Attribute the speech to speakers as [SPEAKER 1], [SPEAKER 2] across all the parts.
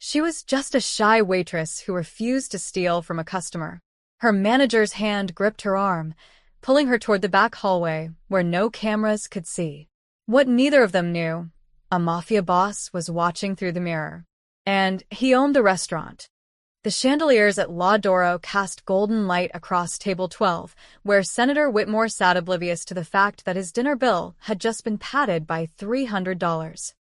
[SPEAKER 1] She was just a shy waitress who refused to steal from a customer. Her manager's hand gripped her arm, pulling her toward the back hallway where no cameras could see. What neither of them knew, a mafia boss was watching through the mirror. And he owned the restaurant. The chandeliers at La Doro cast golden light across table 12, where Senator Whitmore sat oblivious to the fact that his dinner bill had just been padded by $300.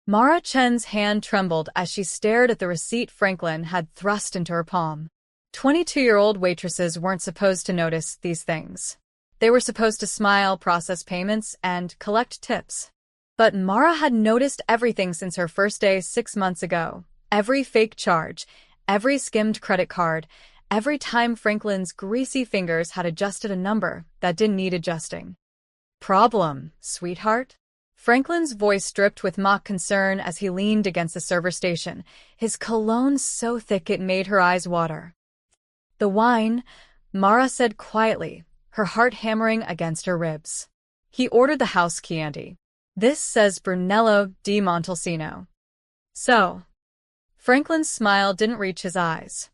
[SPEAKER 1] Mara Chen's hand trembled as she stared at the receipt Franklin had thrust into her palm. 22-year-old waitresses weren't supposed to notice these things. They were supposed to smile, process payments, and collect tips. But Mara had noticed everything since her first day 6 months ago. Every fake charge, every skimmed credit card, every time Franklin's greasy fingers had adjusted a number that didn't need adjusting. "Problem, sweetheart?" Franklin's voice dripped with mock concern as he leaned against the server station, his cologne so thick it made her eyes water. "The wine," Mara said quietly, her heart hammering against her ribs. He ordered the house Chianti. "This says Brunello di Montalcino." "So?" Franklin's smile didn't reach his eyes.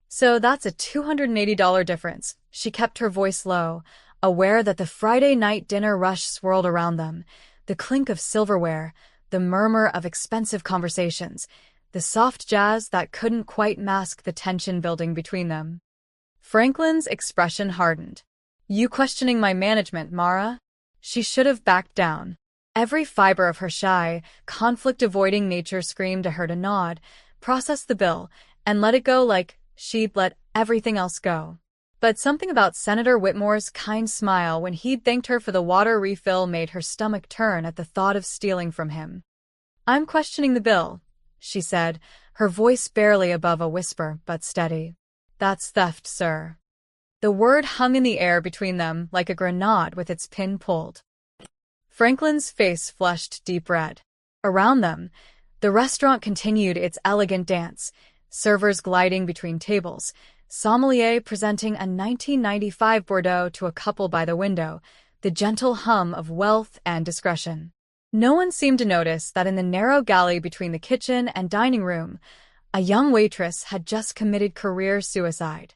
[SPEAKER 1] "So that's a $280 difference." She kept her voice low, aware that the Friday night dinner rush swirled around them. The clink of silverware, the murmur of expensive conversations, the soft jazz that couldn't quite mask the tension building between them. Franklin's expression hardened. "You questioning my management, Mara?" She should have backed down. Every fiber of her shy, conflict-avoiding nature screamed to her to nod, process the bill, and let it go like she'd let everything else go. But something about Senator Whitmore's kind smile when he'd thanked her for the water refill made her stomach turn at the thought of stealing from him. "I'm questioning the bill," she said, her voice barely above a whisper but steady. "That's theft, sir." The word hung in the air between them like a grenade with its pin pulled. Franklin's face flushed deep red. Around them, the restaurant continued its elegant dance, servers gliding between tables, sommelier presenting a 1995 Bordeaux to a couple by the window, the gentle hum of wealth and discretion. No one seemed to notice that in the narrow galley between the kitchen and dining room, a young waitress had just committed career suicide.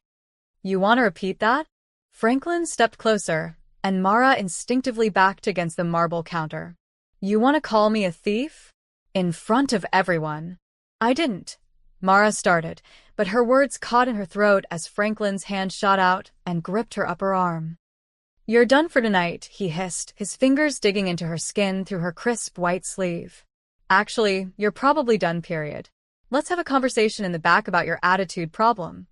[SPEAKER 1] "You want to repeat that?" Franklin stepped closer, and Mara instinctively backed against the marble counter. "You want to call me a thief?" "In front of everyone." "I didn't." Mara started, but her words caught in her throat as Franklin's hand shot out and gripped her upper arm. "You're done for tonight," he hissed, his fingers digging into her skin through her crisp white sleeve. "Actually, you're probably done, period. Let's have a conversation in the back about your attitude problem."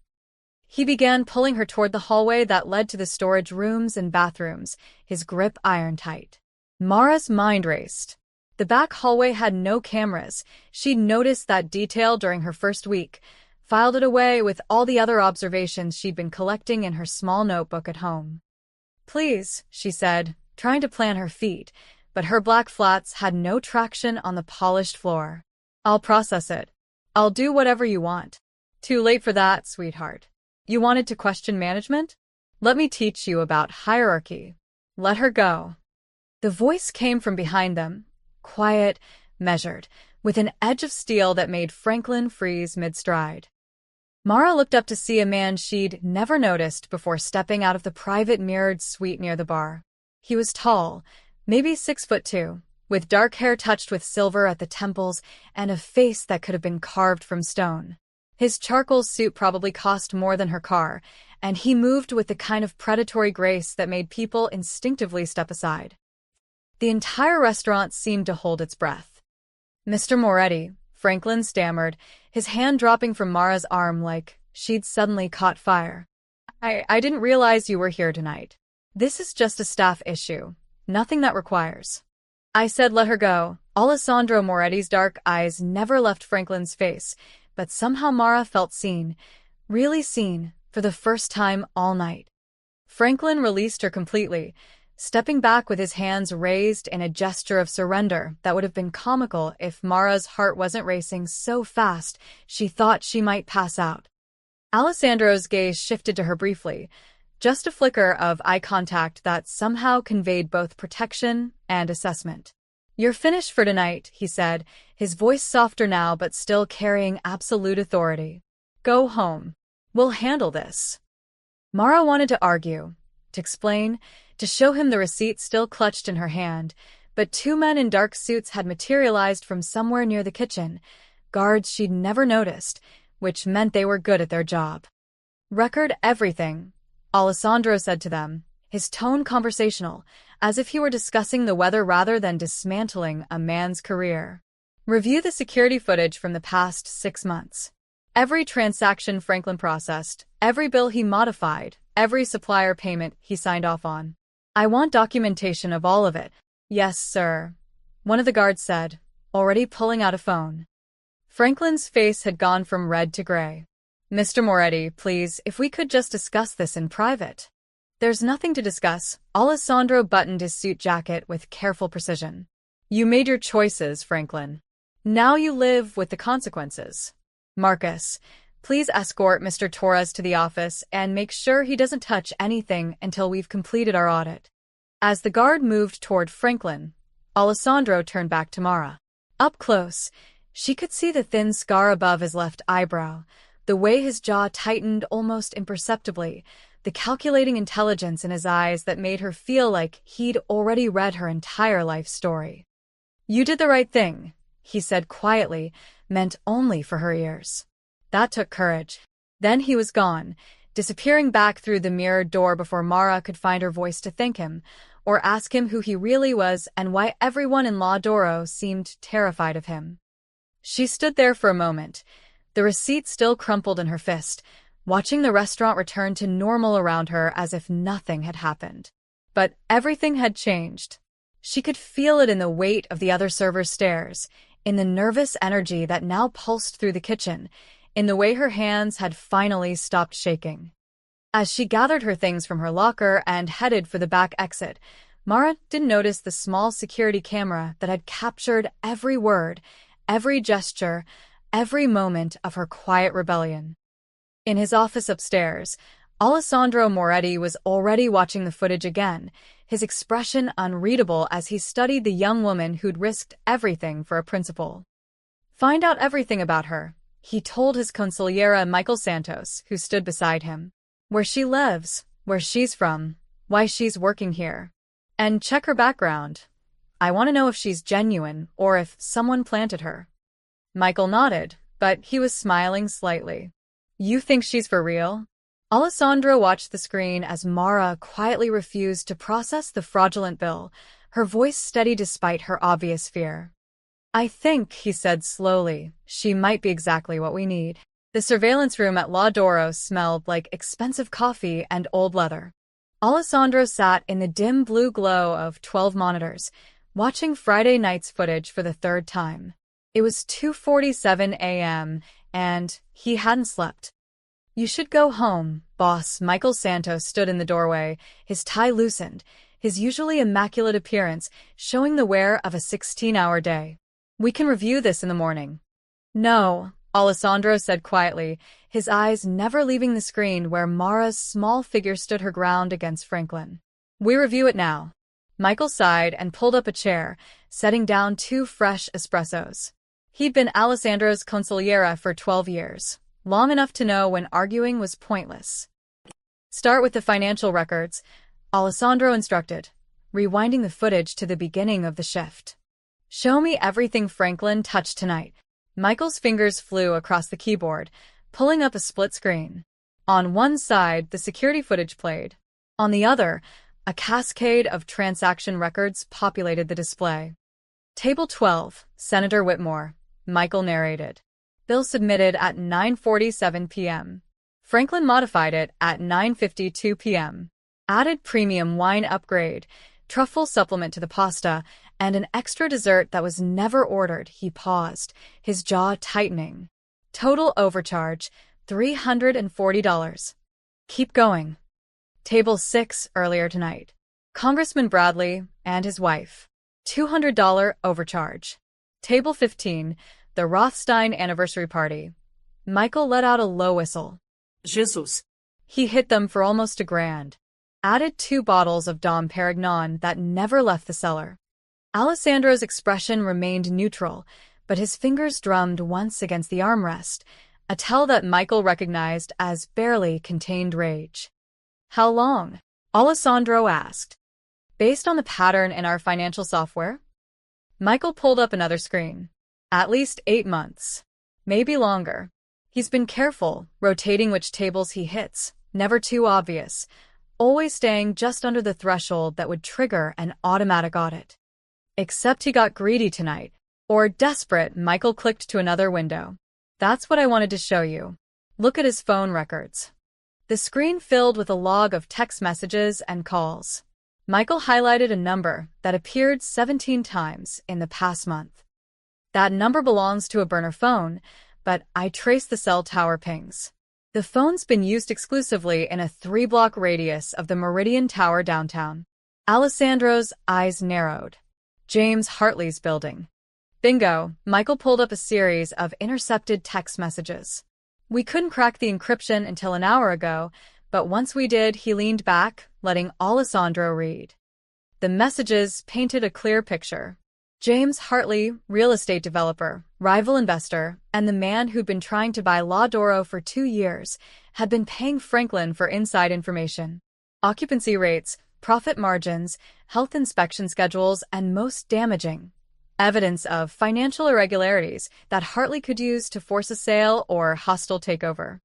[SPEAKER 1] He began pulling her toward the hallway that led to the storage rooms and bathrooms, his grip iron-tight. Mara's mind raced. The back hallway had no cameras. She'd noticed that detail during her first week, filed it away with all the other observations she'd been collecting in her small notebook at home. "Please," she said, trying to plant her feet, but her black flats had no traction on the polished floor. "I'll process it. I'll do whatever you want." "Too late for that, sweetheart. You wanted to question management? Let me teach you about hierarchy." "Let her go." The voice came from behind them, quiet, measured, with an edge of steel that made Franklin freeze mid-stride. Mara looked up to see a man she'd never noticed before stepping out of the private mirrored suite near the bar. He was tall, maybe 6'2", with dark hair touched with silver at the temples and a face that could have been carved from stone. His charcoal suit probably cost more than her car, and he moved with the kind of predatory grace that made people instinctively step aside. The entire restaurant seemed to hold its breath. "Mr. Moretti," Franklin stammered, his hand dropping from Mara's arm like she'd suddenly caught fire. I didn't realize you were here tonight. This is just a staff issue. Nothing that requires." I said let her go. Alessandro Moretti's dark eyes never left Franklin's face, but somehow Mara felt seen, really seen, for the first time all night. Franklin released her completely, stepping back with his hands raised in a gesture of surrender that would have been comical if Mara's heart wasn't racing so fast she thought she might pass out. Alessandro's gaze shifted to her briefly, just a flicker of eye contact that somehow conveyed both protection and assessment. "You're finished for tonight," he said, his voice softer now but still carrying absolute authority. "Go home. We'll handle this." Mara wanted to argue, to explain, to show him the receipt still clutched in her hand, but two men in dark suits had materialized from somewhere near the kitchen, guards she'd never noticed, which meant they were good at their job. "Record everything," Alessandro said to them, his tone conversational, as if he were discussing the weather rather than dismantling a man's career. "Review the security footage from the past 6 months. Every transaction Franklin processed, every bill he modified, every supplier payment he signed off on. I want documentation of all of it." "Yes, sir," one of the guards said, already pulling out a phone. Franklin's face had gone from red to gray. "Mr. Moretti, please, if we could just discuss this in private." "There's nothing to discuss." Alessandro buttoned his suit jacket with careful precision. "You made your choices, Franklin. Now you live with the consequences. Marcus, please escort Mr. Torres to the office and make sure he doesn't touch anything until we've completed our audit." As the guard moved toward Franklin, Alessandro turned back to Mara. Up close, she could see the thin scar above his left eyebrow, the way his jaw tightened almost imperceptibly, the calculating intelligence in his eyes that made her feel like he'd already read her entire life story. "You did the right thing," he said quietly, meant only for her ears. That took courage. Then he was gone, disappearing back through the mirrored door before Mara could find her voice to thank him, or ask him who he really was and why everyone in La Doro seemed terrified of him. She stood there for a moment, the receipt still crumpled in her fist, watching the restaurant return to normal around her as if nothing had happened. But everything had changed. She could feel it in the weight of the other servers' stares, in the nervous energy that now pulsed through the kitchen, in the way her hands had finally stopped shaking. As she gathered her things from her locker and headed for the back exit, Mara didn't notice the small security camera that had captured every word, every gesture, every moment of her quiet rebellion. In his office upstairs, Alessandro Moretti was already watching the footage again, his expression unreadable as he studied the young woman who'd risked everything for a principal. "Find out everything about her," he told his consigliera Michael Santos, who stood beside him. "Where she lives, where she's from, why she's working here. And check her background. I want to know if she's genuine or if someone planted her." Michael nodded, but he was smiling slightly. "You think she's for real?" Alessandro watched the screen as Mara quietly refused to process the fraudulent bill, her voice steady despite her obvious fear. "I think," he said slowly, "she might be exactly what we need." The surveillance room at La Doro smelled like expensive coffee and old leather. Alessandro sat in the dim blue glow of 12 monitors, watching Friday night's footage for the third time. It was 2:47 a.m., and he hadn't slept. "You should go home, boss." Michael Santos stood in the doorway, his tie loosened, his usually immaculate appearance showing the wear of a 16-hour day. "We can review this in the morning." "No," Alessandro said quietly, his eyes never leaving the screen where Mara's small figure stood her ground against Franklin. "We review it now." Michael sighed and pulled up a chair, setting down 2 fresh espressos. He'd been Alessandro's consigliera for 12 years, long enough to know when arguing was pointless. "Start with the financial records," Alessandro instructed, rewinding the footage to the beginning of the shift. "Show me everything Franklin touched tonight." Michael's fingers flew across the keyboard, pulling up a split screen. On one side, the security footage played. On the other, a cascade of transaction records populated the display. "Table 12, Senator Whitmore," Michael narrated. "Bill submitted at 9:47 p.m. Franklin modified it at 9:52 p.m. Added premium wine upgrade, truffle supplement to the pasta, and an extra dessert that was never ordered." He paused, his jaw tightening. "Total overcharge, $340. Keep going." Table 6 earlier tonight. Congressman Bradley and his wife. $200 overcharge. Table 15, the Rothstein anniversary party. Michael let out a low whistle.
[SPEAKER 2] Jesus.
[SPEAKER 1] He hit them for almost $1,000. Added 2 bottles of Dom Perignon that never left the cellar. Alessandro's expression remained neutral, but his fingers drummed once against the armrest, a tell that Michael recognized as barely contained rage. "How long?" Alessandro asked. "Based on the pattern in our financial software?" Michael pulled up another screen. "At least 8 months. Maybe longer. He's been careful, rotating which tables he hits, never too obvious, always staying just under the threshold that would trigger an automatic audit. Except he got greedy tonight. Or desperate." Michael clicked to another window. "That's what I wanted to show you. Look at his phone records." The screen filled with a log of text messages and calls. Michael highlighted a number that appeared 17 times in the past month. "That number belongs to a burner phone, but I traced the cell tower pings. The phone's been used exclusively in a 3-block radius of the Meridian Tower downtown." Alessandro's eyes narrowed. "James Hartley's building." Bingo! Michael pulled up a series of intercepted text messages. "We couldn't crack the encryption until an hour ago, but once we did," he leaned back, letting Alessandro read. The messages painted a clear picture. James Hartley, real estate developer, rival investor, and the man who'd been trying to buy La Doro for 2 years, had been paying Franklin for inside information. Occupancy rates, profit margins, health inspection schedules, and most damaging, evidence of financial irregularities that Hartley could use to force a sale or hostile takeover.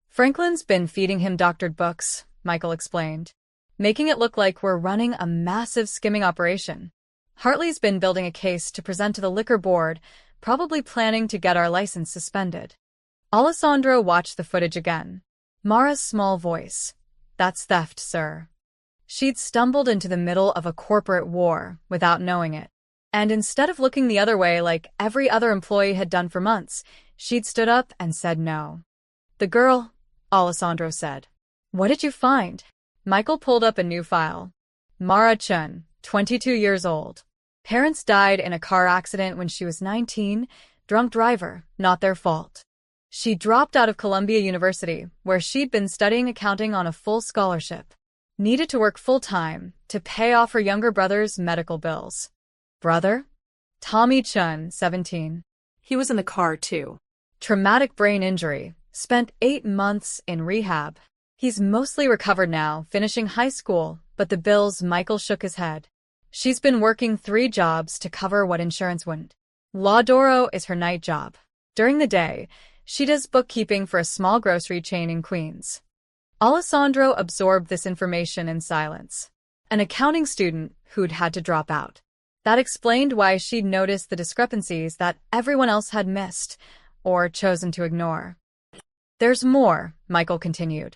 [SPEAKER 1] "Franklin's been feeding him doctored books," Michael explained, "making it look like we're running a massive skimming operation. Hartley's been building a case to present to the liquor board, probably planning to get our license suspended." Alessandro watched the footage again. Mara's small voice. "That's theft, sir." She'd stumbled into the middle of a corporate war without knowing it. And instead of looking the other way like every other employee had done for months, she'd stood up and said no. "The girl," Alessandro said. "What did you find?" Michael pulled up a new file. "Mara Chun, 22 years old. Parents died in a car accident when she was 19, drunk driver, not their fault. She dropped out of Columbia University, where she'd been studying accounting on a full scholarship. Needed to work full-time to pay off her younger brother's medical bills." "Brother?" "Tommy Chun, 17.
[SPEAKER 2] He was in the car, too."
[SPEAKER 1] "Traumatic brain injury. Spent 8 months in rehab. He's mostly recovered now, finishing high school, but the bills." Michael shook his head. "She's been working 3 jobs to cover what insurance wouldn't. La Doro is her night job. During the day, she does bookkeeping for a small grocery chain in Queens." Alessandro absorbed this information in silence. An accounting student who'd had to drop out. That explained why she'd noticed the discrepancies that everyone else had missed, or chosen to ignore. "There's more," Michael continued.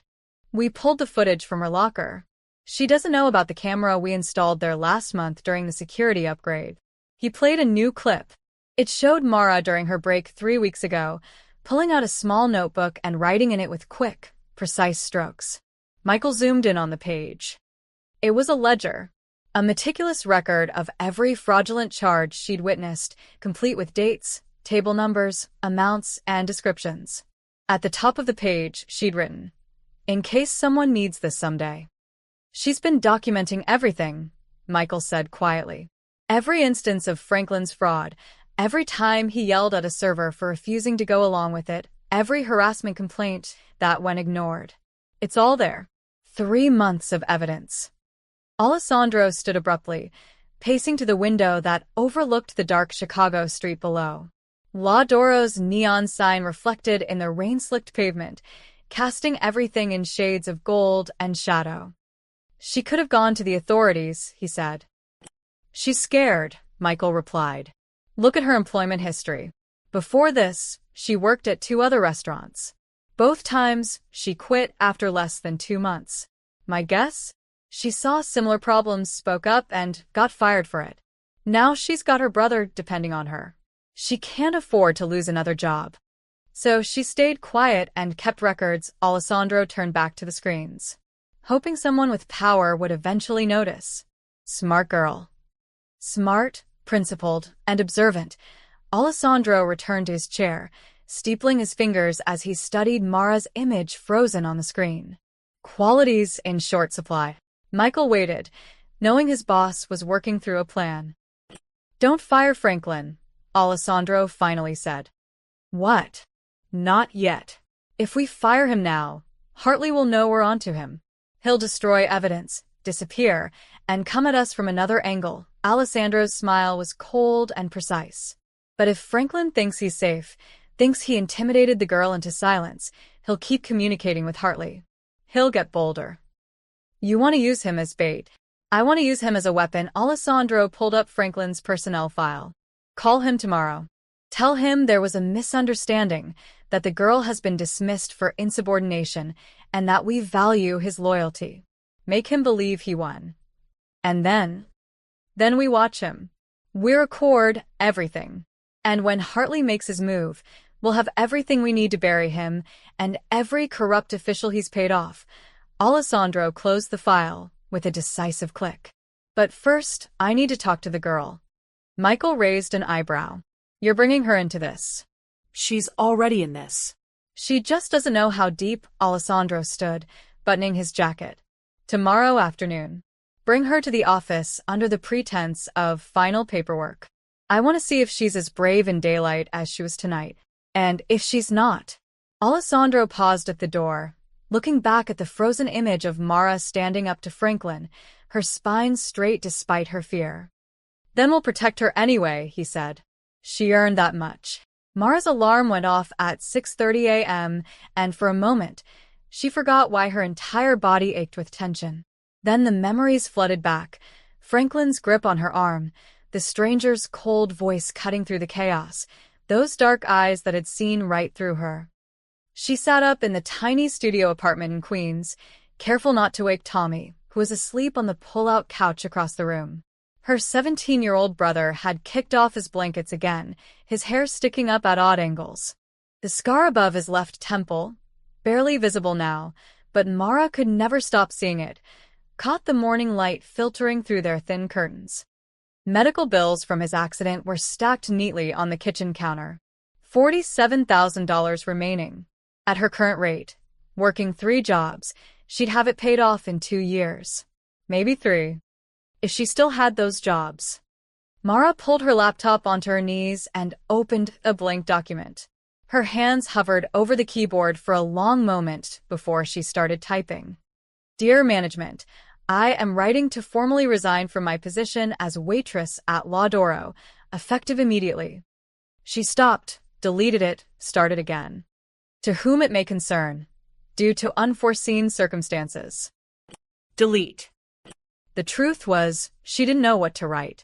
[SPEAKER 1] "We pulled the footage from her locker. She doesn't know about the camera we installed there last month during the security upgrade." He played a new clip. It showed Mara during her break 3 weeks ago, pulling out a small notebook and writing in it with quick, precise strokes. Michael zoomed in on the page. It was a ledger. A meticulous record of every fraudulent charge she'd witnessed, complete with dates, table numbers, amounts, and descriptions. At the top of the page, she'd written, "In case someone needs this someday." "She's been documenting everything," Michael said quietly. "Every instance of Franklin's fraud, every time he yelled at a server for refusing to go along with it, every harassment complaint that went ignored. It's all there. 3 months of evidence." Alessandro stood abruptly, pacing to the window that overlooked the dark Chicago street below. La Doro's neon sign reflected in the rain-slicked pavement, casting everything in shades of gold and shadow. "She could have gone to the authorities," he said. "She's scared," Michael replied. "Look at her employment history. Before this, she worked at 2 other restaurants. Both times, she quit after less than 2 months. My guess? She saw similar problems, spoke up, and got fired for it. Now she's got her brother depending on her. She can't afford to lose another job. So she stayed quiet and kept records." Alessandro turned back to the screens, hoping someone with power would eventually notice. Smart girl. Smart, principled, and observant, Alessandro returned to his chair, steepling his fingers as he studied Mara's image frozen on the screen. Qualities in short supply. Michael waited, knowing his boss was working through a plan. Don't fire Franklin, Alessandro finally said. What? Not yet. If we fire him now, Hartley will know we're onto him. He'll destroy evidence, disappear, and come at us from another angle. Alessandro's smile was cold and precise. But if Franklin thinks he's safe, thinks he intimidated the girl into silence, he'll keep communicating with Hartley. He'll get bolder. You want to use him as bait. I want to use him as a weapon. Alessandro pulled up Franklin's personnel file. Call him tomorrow. Tell him there was a misunderstanding, that the girl has been dismissed for insubordination, and that we value his loyalty. Make him believe he won. And then we watch him. We record everything. And when Hartley makes his move, we'll have everything we need to bury him, and every corrupt official he's paid off. Alessandro closed the file with a decisive click. But first, I need to talk to the girl. Michael raised an eyebrow. You're bringing her into this.
[SPEAKER 2] She's already in this.
[SPEAKER 1] She just doesn't know how deep. Alessandro stood, buttoning his jacket. Tomorrow afternoon. Bring her to the office under the pretense of final paperwork. I want to see if she's as brave in daylight as she was tonight. And if she's not. Alessandro paused at the door, looking back at the frozen image of Mara standing up to Franklin, her spine straight despite her fear. Then we'll protect her anyway, he said. She earned that much. Mara's alarm went off at 6:30 a.m., and for a moment, she forgot why her entire body ached with tension. Then the memories flooded back. Franklin's grip on her arm, the stranger's cold voice cutting through the chaos, those dark eyes that had seen right through her. She sat up in the tiny studio apartment in Queens, careful not to wake Tommy, who was asleep on the pull-out couch across the room. Her 17-year-old brother had kicked off his blankets again, his hair sticking up at odd angles. The scar above his left temple, barely visible now, but Mara could never stop seeing it, caught the morning light filtering through their thin curtains. Medical bills from his accident were stacked neatly on the kitchen counter. $47,000 remaining. At her current rate, working 3 jobs, she'd have it paid off in 2 years. Maybe 3. If she still had those jobs. Mara pulled her laptop onto her knees and opened a blank document. Her hands hovered over the keyboard for a long moment before she started typing. Dear Management, I am writing to formally resign from my position as waitress at La Doro, effective immediately. She stopped, deleted it, started again. To whom it may concern, due to unforeseen circumstances.
[SPEAKER 2] Delete.
[SPEAKER 1] The truth was, she didn't know what to write.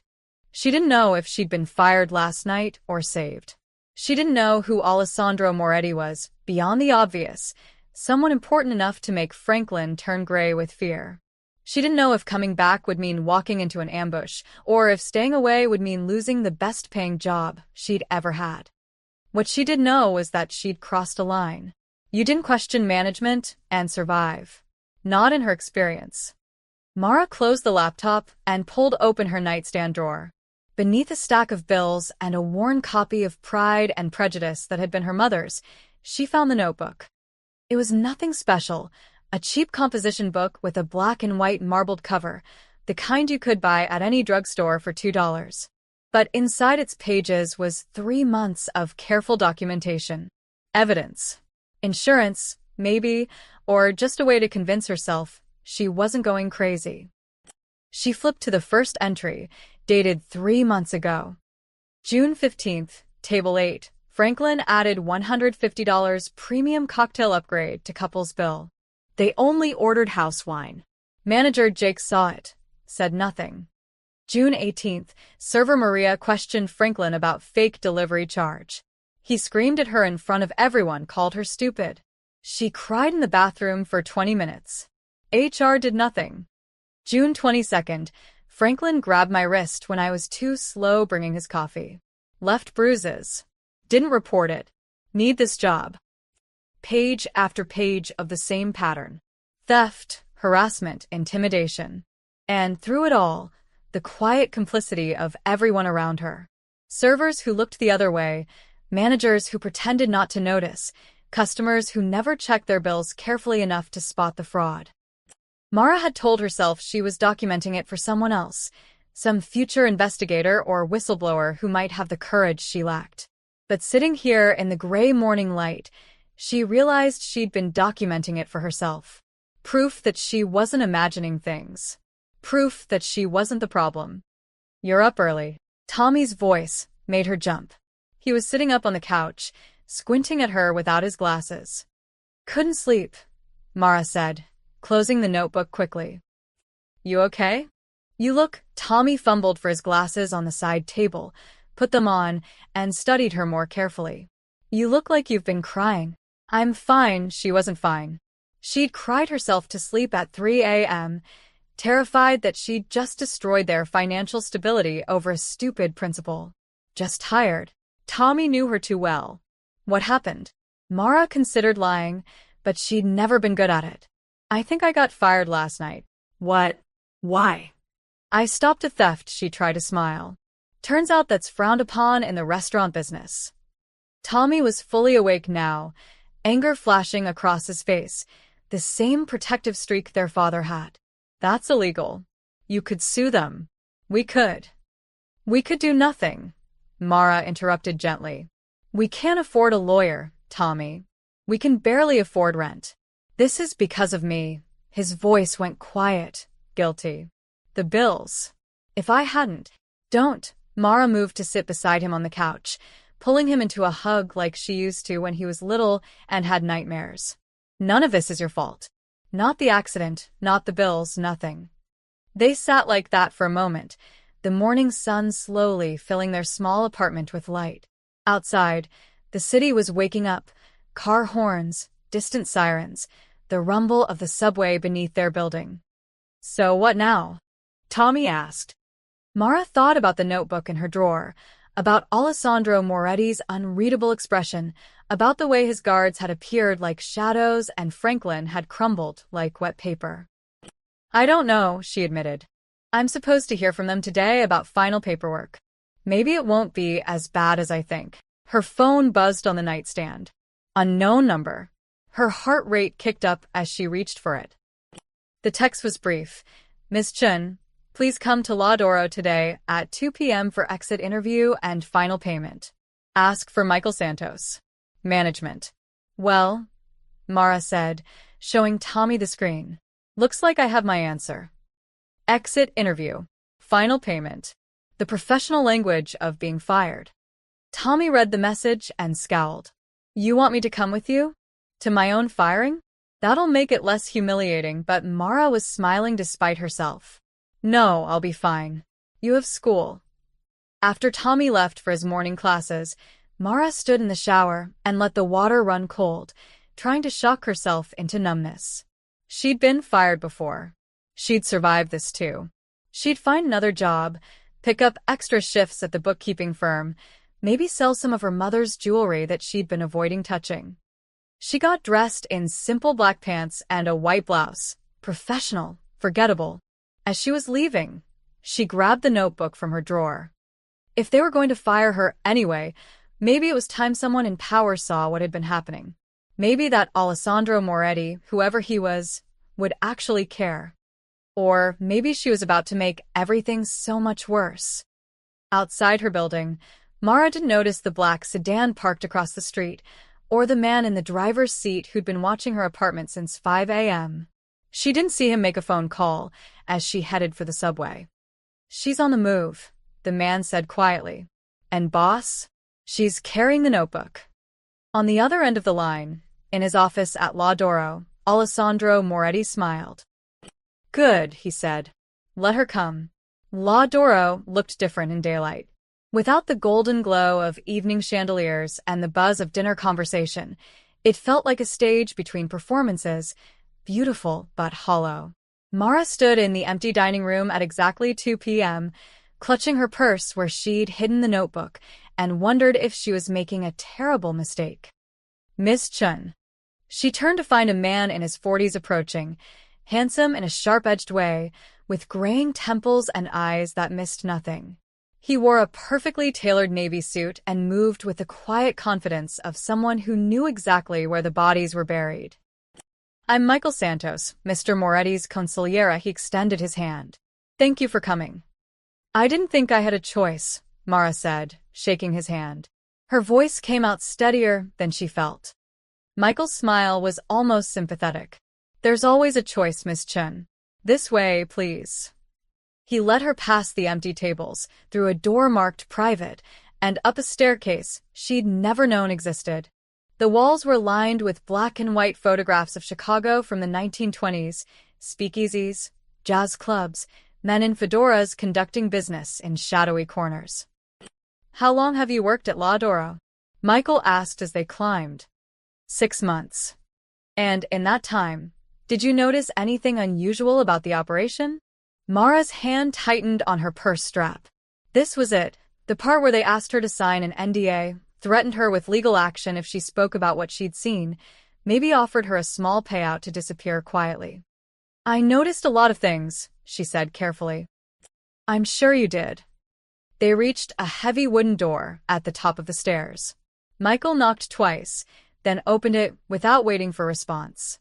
[SPEAKER 1] She didn't know if she'd been fired last night or saved. She didn't know who Alessandro Moretti was, beyond the obvious, someone important enough to make Franklin turn gray with fear. She didn't know if coming back would mean walking into an ambush, or if staying away would mean losing the best-paying job she'd ever had. What she did know was that she'd crossed a line. You didn't question management and survive. Not in her experience. Mara closed the laptop and pulled open her nightstand drawer. Beneath a stack of bills and a worn copy of Pride and Prejudice that had been her mother's, she found the notebook. It was nothing special, a cheap composition book with a black and white marbled cover, the kind you could buy at any drugstore for $2. But inside its pages was 3 months of careful documentation. Evidence. Insurance, maybe, or just a way to convince herself she wasn't going crazy. She flipped to the first entry, dated 3 months ago. June 15th, Table 8. Franklin added $150 premium cocktail upgrade to couple's bill. They only ordered house wine. Manager Jake saw it, said nothing. June 18th, server Maria questioned Franklin about fake delivery charge. He screamed at her in front of everyone, called her stupid. She cried in the bathroom for 20 minutes. HR did nothing. June 22nd, Franklin grabbed my wrist when I was too slow bringing his coffee. Left bruises. Didn't report it. Need this job. Page after page of the same pattern. Theft, harassment, intimidation. And through it all, the quiet complicity of everyone around her. Servers who looked the other way, managers who pretended not to notice, customers who never checked their bills carefully enough to spot the fraud. Mara had told herself she was documenting it for someone else, some future investigator or whistleblower who might have the courage she lacked. But sitting here in the gray morning light, she realized she'd been documenting it for herself. Proof that she wasn't imagining things. Proof that she wasn't the problem. "You're up early." Tommy's voice made her jump. He was sitting up on the couch, squinting at her without his glasses. "Couldn't sleep," Mara said, closing the notebook quickly. "You okay?" "You look—" Tommy fumbled for his glasses on the side table, put them on, and studied her more carefully. "You look like you've been crying." "I'm fine." She wasn't fine. She'd cried herself to sleep at 3 a.m., terrified that she'd just destroyed their financial stability over a stupid principle. Just tired. Tommy knew her too well. What happened? Mara considered lying, but she'd never been good at it. "I think I got fired last night."
[SPEAKER 2] What? Why?
[SPEAKER 1] "I stopped a theft." She tried to smile. "Turns out that's frowned upon in the restaurant business." Tommy was fully awake now, anger flashing across his face, the same protective streak their father had. "That's illegal. You could sue them." "We could." "We could do nothing," Mara interrupted gently. "We can't afford a lawyer, Tommy. We can barely afford rent. This is because of me." His voice went quiet, guilty. "The bills. If I hadn't—" "Don't." Mara moved to sit beside him on the couch, pulling him into a hug like she used to when he was little and had nightmares. "None of this is your fault. Not the accident, not the bills, nothing." They sat like that for a moment, the morning sun slowly filling their small apartment with light. Outside, the city was waking up, car horns, distant sirens, the rumble of the subway beneath their building. "So what now?" Tommy asked. Mara thought about the notebook in her drawer, about Alessandro Moretti's unreadable expression, about the way his guards had appeared like shadows and Franklin had crumbled like wet paper. "I don't know," she admitted. "I'm supposed to hear from them today about final paperwork. Maybe it won't be as bad as I think." Her phone buzzed on the nightstand. Unknown number. Her heart rate kicked up as she reached for it. The text was brief. "Miss Chun, please come to La Doro today at 2 p.m. for exit interview and final payment. Ask for Michael Santos. Management." "Well," Mara said, showing Tommy the screen. "Looks like I have my answer. Exit interview. Final payment. The professional language of being fired." Tommy read the message and scowled. "You want me to come with you? To my own firing? That'll make it less humiliating," but Mara was smiling despite herself. "No, I'll be fine. You have school." After Tommy left for his morning classes, Mara stood in the shower and let the water run cold, trying to shock herself into numbness. She'd been fired before. She'd survived this too. She'd find another job, pick up extra shifts at the bookkeeping firm, maybe sell some of her mother's jewelry that she'd been avoiding touching. She got dressed in simple black pants and a white blouse, professional, forgettable. As she was leaving, she grabbed the notebook from her drawer. If they were going to fire her anyway, maybe it was time someone in power saw what had been happening. Maybe that Alessandro Moretti, whoever he was, would actually care. Or maybe she was about to make everything so much worse. Outside her building, Mara didn't notice the black sedan parked across the street, or the man in the driver's seat who'd been watching her apartment since 5 a.m. She didn't see him make a phone call as she headed for the subway. "She's on the move," the man said quietly. "And boss? She's carrying the notebook." On the other end of the line, in his office at La Doro, Alessandro Moretti smiled. "Good," he said. "Let her come." La Doro looked different in daylight. Without the golden glow of evening chandeliers and the buzz of dinner conversation, it felt like a stage between performances, beautiful but hollow. Mara stood in the empty dining room at exactly 2 p.m., clutching her purse where she'd hidden the notebook, and wondered if she was making a terrible mistake. "Miss Chun." She turned to find a man in his 40s approaching, handsome in a sharp-edged way, with graying temples and eyes that missed nothing. He wore a perfectly tailored navy suit and moved with the quiet confidence of someone who knew exactly where the bodies were buried. "I'm Michael Santos, Mr. Moretti's consigliere." He extended his hand. "Thank you for coming." I didn't think I had a choice, Mara said, shaking his hand. Her voice came out steadier than she felt. Michael's smile was almost sympathetic. There's always a choice, Miss Chen. This way, please. He led her past the empty tables, through a door marked private, and up a staircase she'd never known existed. The walls were lined with black and white photographs of Chicago from the 1920s, speakeasies, jazz clubs, men in fedoras conducting business in shadowy corners. How long have you worked at La Doro? Michael asked as they climbed. 6 months. And in that time, did you notice anything unusual about the operation? Mara's hand tightened on her purse strap. This was it, the part where they asked her to sign an NDA, threatened her with legal action if she spoke about what she'd seen, maybe offered her a small payout to disappear quietly. I noticed a lot of things, she said carefully. I'm sure you did. They reached a heavy wooden door at the top of the stairs. Michael knocked twice, then opened it without waiting for response.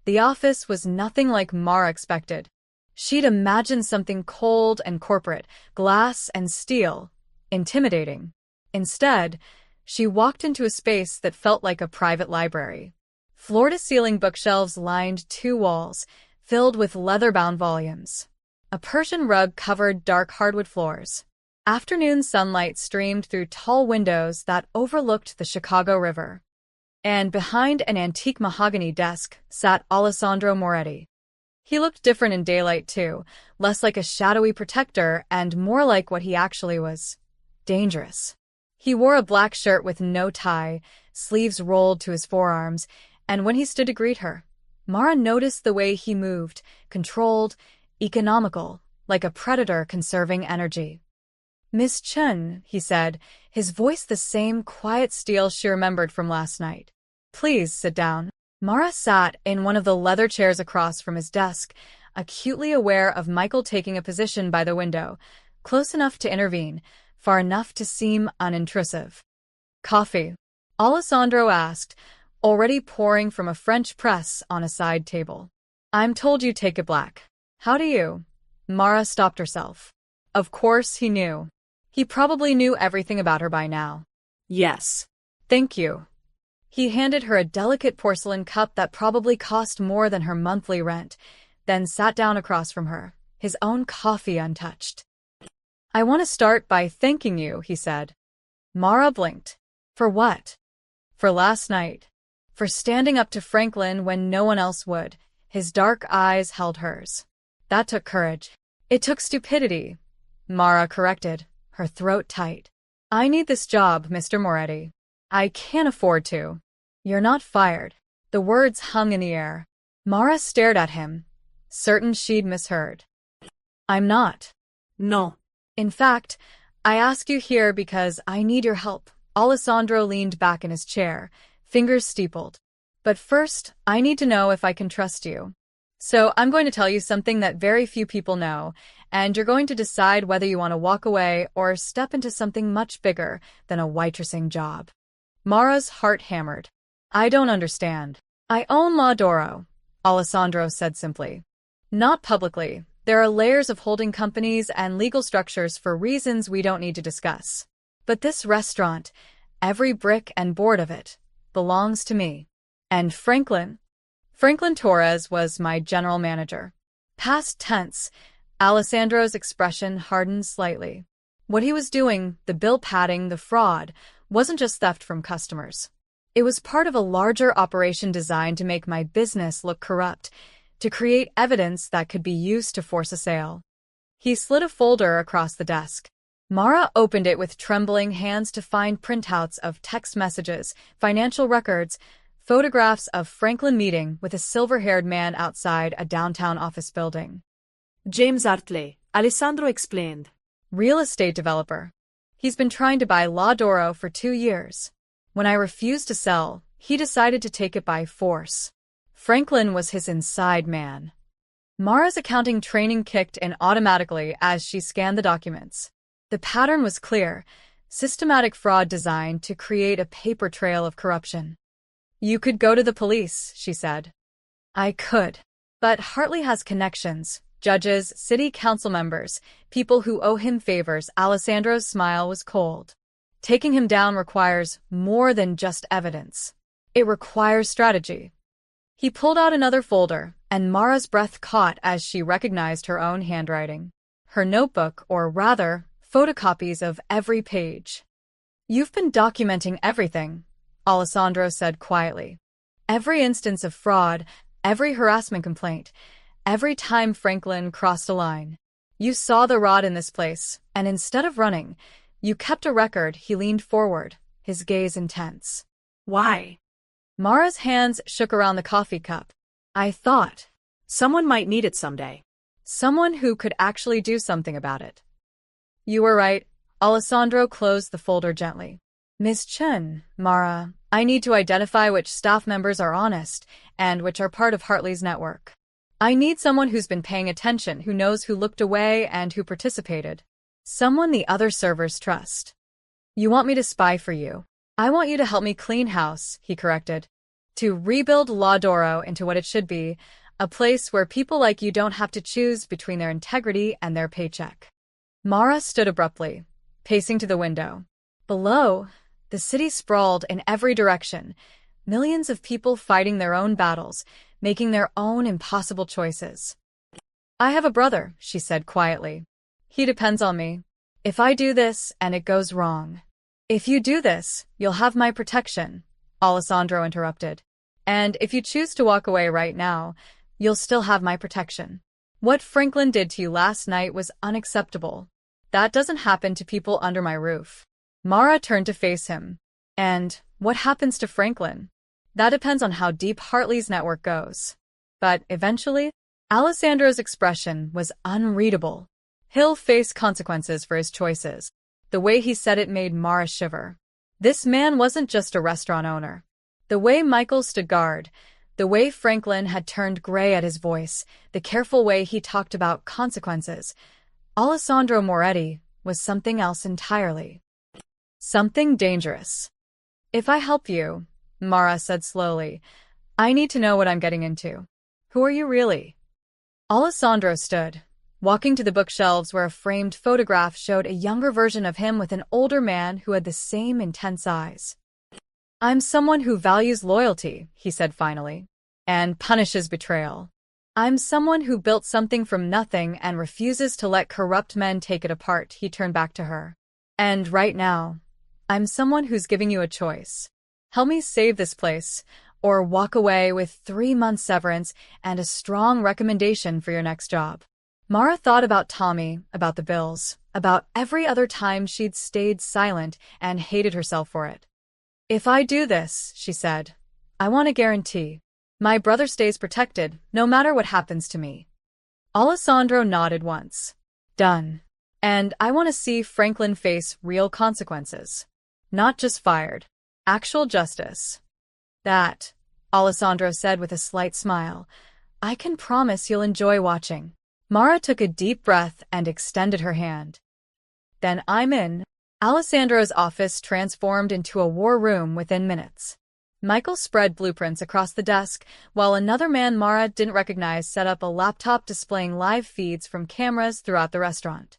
[SPEAKER 1] The office was nothing like Mara expected. She'd imagined something cold and corporate, glass and steel, intimidating. Instead, she walked into a space that felt like a private library. Floor-to-ceiling bookshelves lined 2 walls, filled with leather-bound volumes. A Persian rug covered dark hardwood floors. Afternoon sunlight streamed through tall windows that overlooked the Chicago River. And behind an antique mahogany desk sat Alessandro Moretti. He looked different in daylight too, less like a shadowy protector and more like what he actually was: dangerous. He wore a black shirt with no tie, sleeves rolled to his forearms, and when he stood to greet her, Mara noticed the way he moved, controlled, economical, like a predator conserving energy. Miss Chen, he said, his voice the same quiet steel she remembered from last night. Please sit down. Mara sat in one of the leather chairs across from his desk, acutely aware of Michael taking a position by the window, close enough to intervene, far enough to seem unintrusive. Coffee? Alessandro asked, already pouring from a French press on a side table. I'm told you take it black. How do you? Mara stopped herself. Of course he knew. He probably knew everything about her by now.
[SPEAKER 2] Yes.
[SPEAKER 1] Thank you. He handed her a delicate porcelain cup that probably cost more than her monthly rent, then sat down across from her, his own coffee untouched. I want to start by thanking you, he said. Mara blinked. For what? For last night. For standing up to Franklin when no one else would. His dark eyes held hers. That took courage. It took stupidity, Mara corrected, her throat tight. I need this job, Mr. Moretti. I can't afford to. You're not fired. The words hung in the air. Mara stared at him, certain she'd misheard. I'm not.
[SPEAKER 2] No.
[SPEAKER 1] In fact, I ask you here because I need your help. Alessandro leaned back in his chair, fingers steepled. But first, I need to know if I can trust you. So I'm going to tell you something that very few people know, and you're going to decide whether you want to walk away or step into something much bigger than a waitressing job. Mara's heart hammered. I don't understand. I own La Doro, Alessandro said simply. Not publicly. There are layers of holding companies and legal structures for reasons we don't need to discuss. But this restaurant, every brick and board of it, belongs to me. And Franklin Torres was my general manager. Past tense, Alessandro's expression hardened slightly. What he was doing, the bill padding, the fraud, wasn't just theft from customers. It was part of a larger operation designed to make my business look corrupt, to create evidence that could be used to force a sale. He slid a folder across the desk. Mara opened it with trembling hands to find printouts of text messages, financial records, photographs of Franklin meeting with a silver-haired man outside a downtown office building.
[SPEAKER 2] James Artley, Alessandro explained.
[SPEAKER 1] Real estate developer. He's been trying to buy La Doro for 2 years. When I refused to sell, he decided to take it by force. Franklin was his inside man. Mara's accounting training kicked in automatically as she scanned the documents. The pattern was clear: systematic fraud designed to create a paper trail of corruption. You could go to the police, she said. I could. But Hartley has connections, Judges, city council members, people who owe him favors. Alessandro's smile was cold. Taking him down requires more than just evidence. It requires strategy. He pulled out another folder, and Mara's breath caught as she recognized her own handwriting. Her notebook, or rather, photocopies of every page. "You've been documenting everything," Alessandro said quietly. "Every instance of fraud, every harassment complaint, every time Franklin crossed a line. You saw the rod in this place, and instead of running, you kept a record." He leaned forward, his gaze intense.
[SPEAKER 2] Why?
[SPEAKER 1] Mara's hands shook around the coffee cup. "I thought
[SPEAKER 2] Someone might need it someday.
[SPEAKER 1] someone who could actually do something about it." "You were right." Alessandro closed the folder gently. "Miss Chen, Mara, I need to identify which staff members are honest and which are part of Hartley's network. I need someone who's been paying attention, who knows who looked away and who participated. Someone the other servers trust." "You want me to spy for you?" "I want you to help me clean house," he corrected. "To rebuild La Doro into what it should be, a place where people like you don't have to choose between their integrity and their paycheck." Mara stood abruptly, pacing to the window. Below, the city sprawled in every direction, millions of people fighting their own battles, making their own impossible choices. "I have a brother," she said quietly. "He depends on me. If I do this and it goes wrong—" "If you do this, you'll have my protection," Alessandro interrupted. "And if you choose to walk away right now, you'll still have my protection. What Franklin did to you last night was unacceptable. That doesn't happen to people under my roof." Mara turned to face him. "And what happens to Franklin? That depends on how deep Hartley's network goes." But eventually, Alessandro's expression was unreadable. He'll face consequences for his choices. The way he said it made Mara shiver. This man wasn't just a restaurant owner. The way Michael stood guard, the way Franklin had turned gray at his voice, the careful way he talked about consequences. Alessandro Moretti was something else entirely. Something dangerous. "If I help you," Mara said slowly, "I need to know what I'm getting into. Who are you really?" Alessandro stood, walking to the bookshelves where a framed photograph showed a younger version of him with an older man who had the same intense eyes. "I'm someone who values loyalty," he said finally, "and punishes betrayal. I'm someone who built something from nothing and refuses to let corrupt men take it apart." He turned back to her. "And right now, I'm someone who's giving you a choice. Help me save this place, or walk away with 3 months severance and a strong recommendation for your next job." Mara thought about Tommy, about the bills, about every other time she'd stayed silent and hated herself for it. "If I do this," she said, "I want a guarantee. My brother stays protected, no matter what happens to me." Alessandro nodded once. "Done. And I want to see Franklin face real consequences. Not just fired. Actual justice." "That," Alessandro said with a slight smile, "I can promise you'll enjoy watching." Mara took a deep breath and extended her hand. "Then I'm in." Alessandro's office transformed into a war room within minutes. Michael spread blueprints across the desk, while another man Mara didn't recognize set up a laptop displaying live feeds from cameras throughout the restaurant.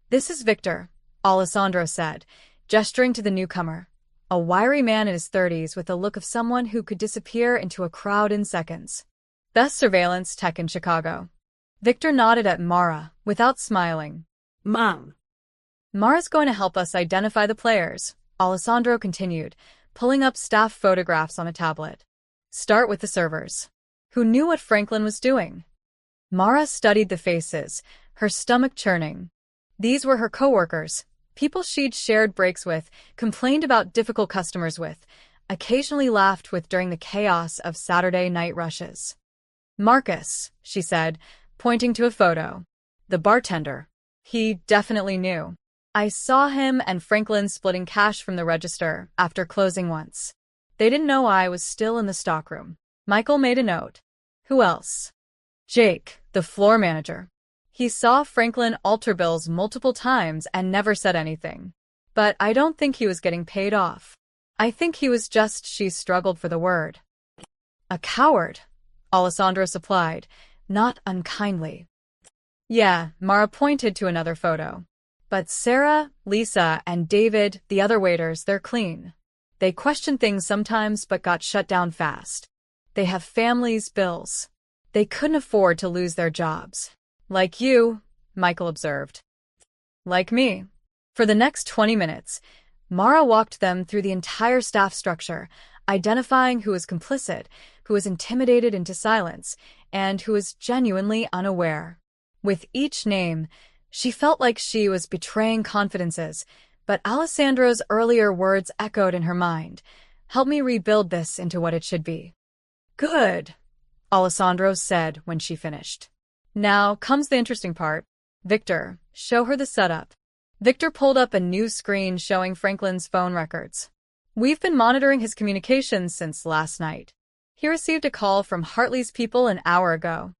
[SPEAKER 1] "This is Victor," Alessandro said, gesturing to the newcomer, a wiry man in his 30s with the look of someone who could disappear into a crowd in seconds. "Best surveillance tech in Chicago." Victor nodded at Mara, without smiling.
[SPEAKER 2] Mom.
[SPEAKER 1] "Mara's going to help us identify the players," Alessandro continued, pulling up staff photographs on a tablet. "Start with the servers. Who knew what Franklin was doing?" Mara studied the faces, her stomach churning. These were her coworkers, people she'd shared breaks with, complained about difficult customers with, occasionally laughed with during the chaos of Saturday night rushes. "Marcus," she said, pointing to a photo. "The bartender. He definitely knew. I saw him and Franklin splitting cash from the register after closing once. They didn't know I was still in the stockroom." Michael made a note. "Who else?" "Jake, the floor manager. He saw Franklin alter bills multiple times and never said anything. But I don't think he was getting paid off. I think he was just she struggled for the word." "A coward," Alessandro supplied, not unkindly. Yeah, Mara pointed to another photo. But Sarah, Lisa, and David, the other waiters, they're clean. They question things sometimes but got shut down fast. They have families, bills. They couldn't afford to lose their jobs. Like you, Michael observed. Like me. For the next 20 minutes, Mara walked them through the entire staff structure, identifying who was complicit, who was intimidated into silence, and who was genuinely unaware. With each name, she felt like she was betraying confidences, but Alessandro's earlier words echoed in her mind. Help me rebuild this into what it should be. Good, Alessandro said when she finished. Now comes the interesting part. Victor, show her the setup. Victor pulled up a new screen showing Franklin's phone records. We've been monitoring his communications since last night. He received a call from Hartley's people an hour ago.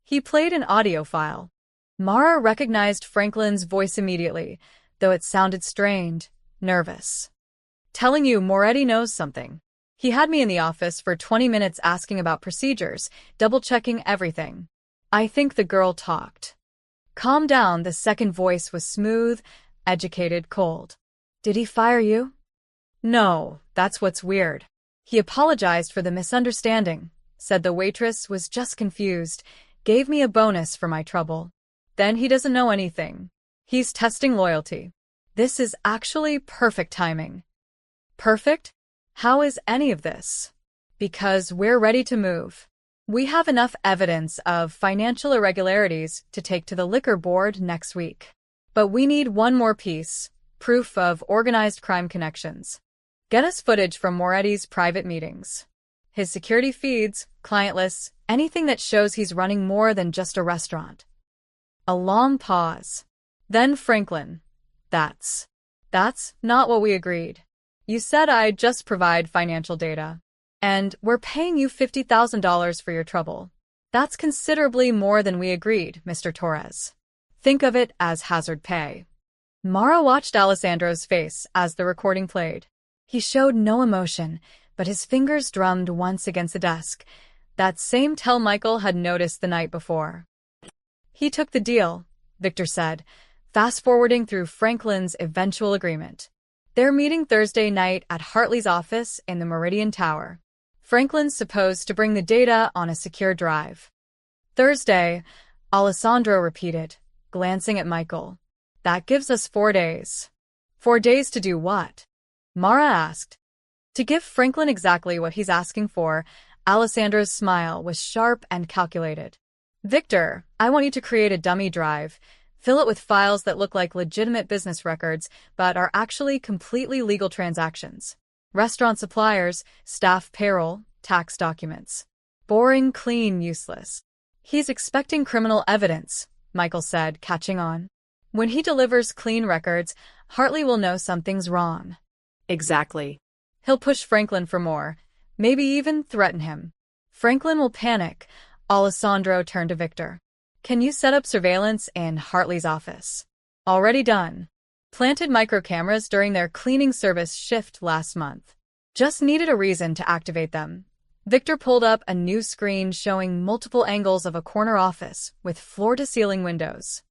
[SPEAKER 1] He played an audio file. Mara recognized Franklin's voice immediately, though it sounded strained, nervous. Telling you Moretti knows something. He had me in the office for 20 minutes asking about procedures, double-checking everything. I think the girl talked. Calm down, the second voice was smooth, educated, cold. Did he fire you? No, that's what's weird. He apologized for the misunderstanding, said the waitress was just confused, gave me a bonus for my trouble. Then he doesn't know anything. He's testing loyalty. This is actually perfect timing. Perfect? How is any of this? Because we're ready to move. We have enough evidence of financial irregularities to take to the liquor board next week. But we need one more piece, proof of organized crime connections. Get us footage from Moretti's private meetings. His security feeds, client lists, anything that shows he's running more than just a restaurant. A long pause. Then Franklin. That's not what we agreed. You said I'd just provide financial data. And we're paying you $50,000 for your trouble. That's considerably more than we agreed, Mr. Torres. Think of it as hazard pay. Mara watched Alessandro's face as the recording played. He showed no emotion, but his fingers drummed once against the desk. That same tell Michael had noticed the night before. He took the deal, Victor said, fast-forwarding through Franklin's eventual agreement. They're meeting Thursday night at Hartley's office in the Meridian Tower. Franklin's supposed to bring the data on a secure drive. Thursday, Alessandro repeated, glancing at Michael. That gives us 4 days. 4 days to do what? Mara asked. To give Franklin exactly what he's asking for, Alessandro's smile was sharp and calculated. Victor, I want you to create a dummy drive. Fill it with files that look like legitimate business records, but are actually completely legal transactions. Restaurant suppliers, staff payroll, tax documents. Boring, clean, useless. He's expecting criminal evidence, Michael said, catching on. When he delivers clean records, Hartley will know something's wrong.
[SPEAKER 2] Exactly.
[SPEAKER 1] He'll push Franklin for more, maybe even threaten him. Franklin will panic. Alessandro turned to Victor. Can you set up surveillance in Hartley's office? Already done. Planted microcameras during their cleaning service shift last month. Just needed a reason to activate them. Victor pulled up a new screen showing multiple angles of a corner office with floor-to-ceiling windows.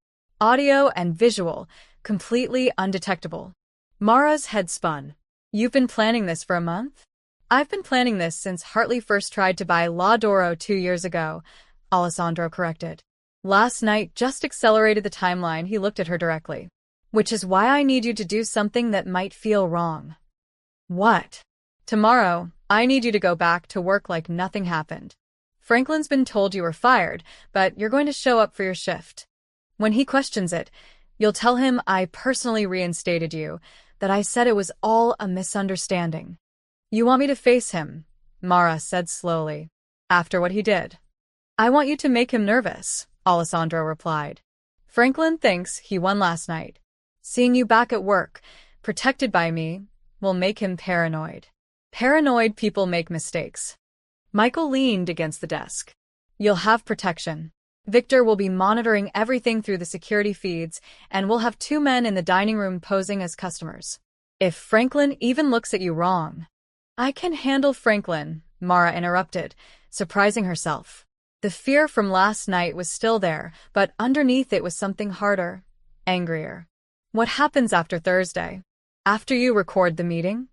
[SPEAKER 1] Audio and visual, completely undetectable. Mara's head spun. You've been planning this for a month? I've been planning this since Hartley first tried to buy La Doro 2 years ago, Alessandro corrected. Last night just accelerated the timeline. He looked at her directly. Which is why I need you to do something that might feel wrong. What? Tomorrow, I need you to go back to work like nothing happened. Franklin's been told you were fired, but you're going to show up for your shift. When he questions it, you'll tell him I personally reinstated you, that I said it was all a misunderstanding. You want me to face him, Mara said slowly, after what he did. I want you to make him nervous, Alessandro replied. Franklin thinks he won last night. Seeing you back at work, protected by me, will make him paranoid. Paranoid people make mistakes. Michael leaned against the desk. You'll have protection. Victor will be monitoring everything through the security feeds, and we'll have 2 men in the dining room posing as customers. If Franklin even looks at you wrong. I can handle Franklin, Mara interrupted, surprising herself. The fear from last night was still there, but underneath it was something harder, angrier. What happens after Thursday? After you record the meeting?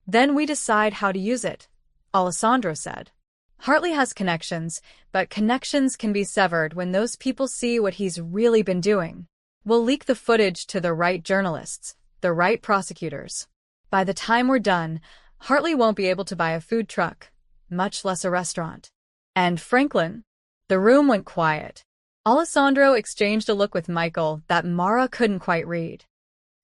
[SPEAKER 1] Then we decide how to use it, Alessandro said. Hartley has connections, but connections can be severed when those people see what he's really been doing. We'll leak the footage to the right journalists, the right prosecutors. By the time we're done, Hartley won't be able to buy a food truck, much less a restaurant. And Franklin? The room went quiet. Alessandro exchanged a look with Michael that Mara couldn't quite read.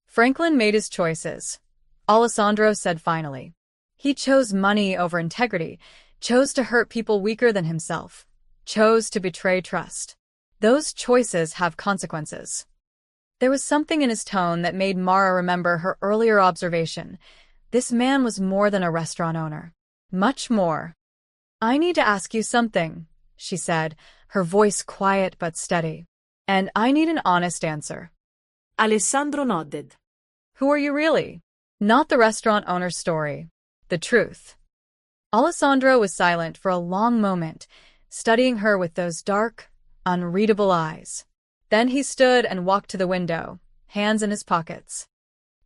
[SPEAKER 1] Franklin made his choices, Alessandro said finally. He chose money over integrity, chose to hurt people weaker than himself, chose to betray trust. Those choices have consequences. There was something in his tone that made Mara remember her earlier observation. This man was more than a restaurant owner. Much more. I need to ask you something, she said, her voice quiet but steady. And I need an honest answer.
[SPEAKER 2] Alessandro nodded.
[SPEAKER 1] Who are you really? Not the restaurant owner's story. The truth. Alessandro was silent for a long moment, studying her with those dark, unreadable eyes. Then he stood and walked to the window, hands in his pockets.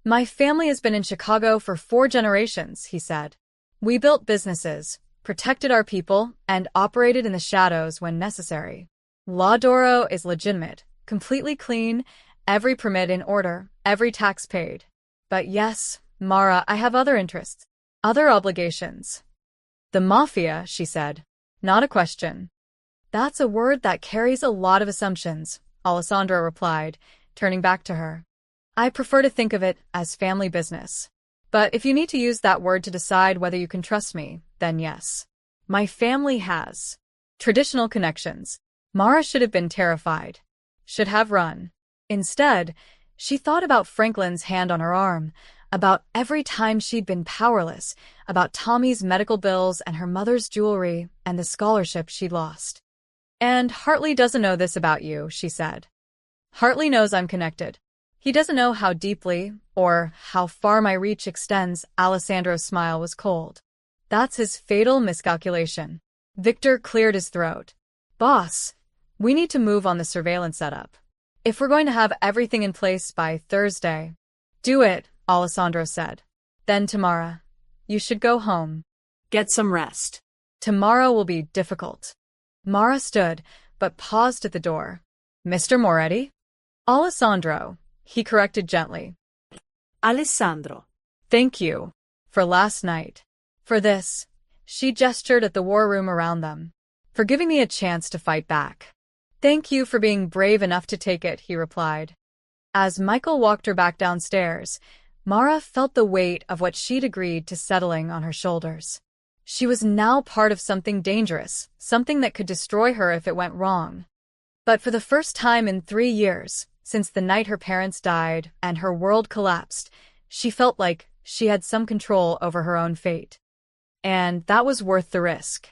[SPEAKER 1] My family has been in Chicago for 4 generations, he said. We built businesses, protected our people, and operated in the shadows when necessary. La Doro is legitimate, completely clean, every permit in order, every tax paid. But yes, Mara, I have other interests, other obligations. The Mafia, she said. Not a question. That's a word that carries a lot of assumptions, Alessandro replied, turning back to her. I prefer to think of it as family business. But if you need to use that word to decide whether you can trust me, then yes. My family has traditional connections. Mara should have been terrified. Should have run. Instead, she thought about Franklin's hand on her arm, about every time she'd been powerless, about Tommy's medical bills and her mother's jewelry and the scholarship she'd lost. And Hartley doesn't know this about you, she said. Hartley knows I'm connected. He doesn't know how deeply or how far my reach extends. Alessandro's smile was cold. That's his fatal miscalculation. Victor cleared his throat. Boss, we need to move on the surveillance setup. If we're going to have everything in place by Thursday. Do it, Alessandro said. Then tomorrow. You should go home.
[SPEAKER 2] Get some rest.
[SPEAKER 1] Tomorrow will be difficult. Mara stood, but paused at the door. Mr. Moretti? Alessandro, he corrected gently.
[SPEAKER 2] Alessandro.
[SPEAKER 1] Thank you. For last night. For this. She gestured at the war room around them. For giving me a chance to fight back. Thank you for being brave enough to take it, he replied. As Michael walked her back downstairs, Mara felt the weight of what she'd agreed to settling on her shoulders. She was now part of something dangerous, something that could destroy her if it went wrong. But for the first time in 3 years, since the night her parents died and her world collapsed, she felt like she had some control over her own fate. And that was worth the risk.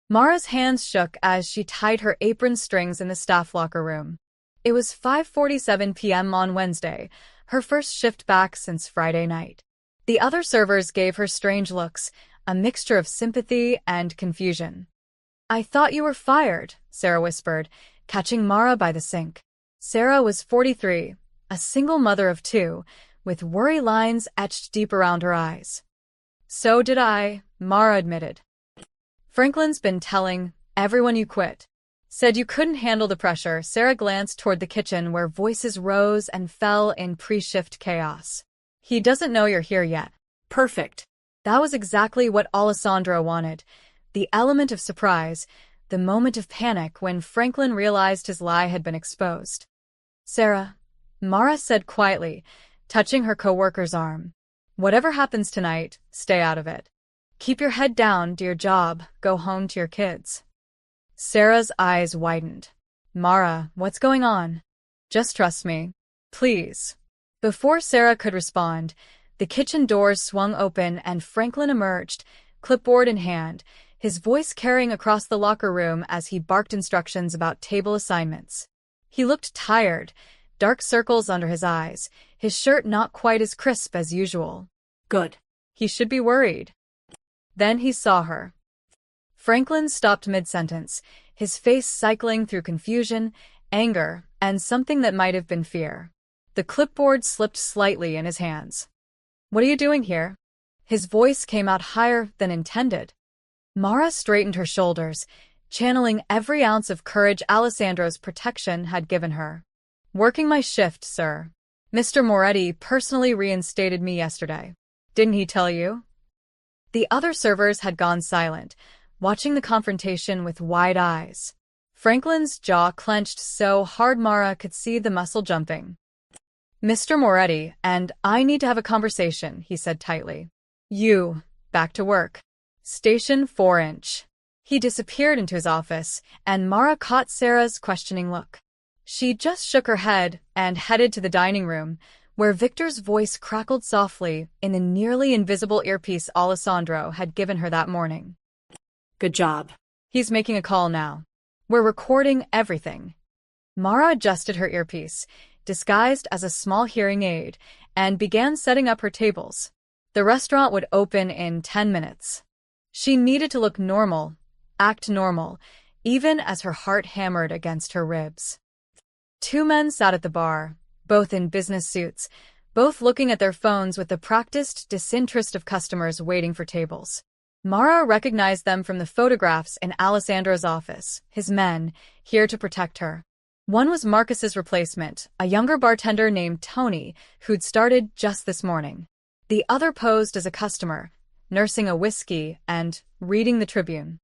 [SPEAKER 1] Mara's hands shook as she tied her apron strings in the staff locker room. It was 5:47 p.m. on Wednesday, her first shift back since Friday night. The other servers gave her strange looks, a mixture of sympathy and confusion. I thought you were fired, Sarah whispered, catching Mara by the sink. Sarah was 43, a single mother of 2, with worry lines etched deep around her eyes. So did I, Mara admitted. Franklin's been telling everyone you quit. Said you couldn't handle the pressure. Sarah glanced toward the kitchen where voices rose and fell in pre-shift chaos. He doesn't know you're here yet.
[SPEAKER 2] Perfect.
[SPEAKER 1] That was exactly what Alessandro wanted. The element of surprise, the moment of panic when Franklin realized his lie had been exposed. Sarah, Mara said quietly, touching her coworker's arm. Whatever happens tonight, stay out of it. Keep your head down, do your job, go home to your kids. Sarah's eyes widened. Mara, what's going on? Just trust me. Please. Before Sarah could respond, the kitchen doors swung open and Franklin emerged, clipboard in hand, his voice carrying across the locker room as he barked instructions about table assignments. He looked tired, dark circles under his eyes, his shirt not quite as crisp as usual.
[SPEAKER 2] Good.
[SPEAKER 1] He should be worried. Then he saw her. Franklin stopped mid-sentence, his face cycling through confusion, anger, and something that might have been fear. The clipboard slipped slightly in his hands. "What are you doing here?" His voice came out higher than intended. Mara straightened her shoulders, channeling every ounce of courage Alessandro's protection had given her. "Working my shift, sir. Mr. Moretti personally reinstated me yesterday. Didn't he tell you?" The other servers had gone silent, watching the confrontation with wide eyes. Franklin's jaw clenched so hard Mara could see the muscle jumping. "Mr. Moretti and I need to have a conversation," he said tightly. "You, back to work. Station 4". He disappeared into his office, and Mara caught Sarah's questioning look. She just shook her head and headed to the dining room, where Victor's voice crackled softly in the nearly invisible earpiece Alessandro had given her that morning.
[SPEAKER 2] Good job.
[SPEAKER 1] "He's making a call now. We're recording everything." Mara adjusted her earpiece, disguised as a small hearing aid, and began setting up her tables. The restaurant would open in 10 minutes. She needed to look normal, act normal, even as her heart hammered against her ribs. Two men sat at the bar, both in business suits, both looking at their phones with the practiced disinterest of customers waiting for tables. Mara recognized them from the photographs in Alessandro's office, his men, here to protect her. One was Marcus's replacement, a younger bartender named Tony, who'd started just this morning. The other posed as a customer, nursing a whiskey and reading the Tribune.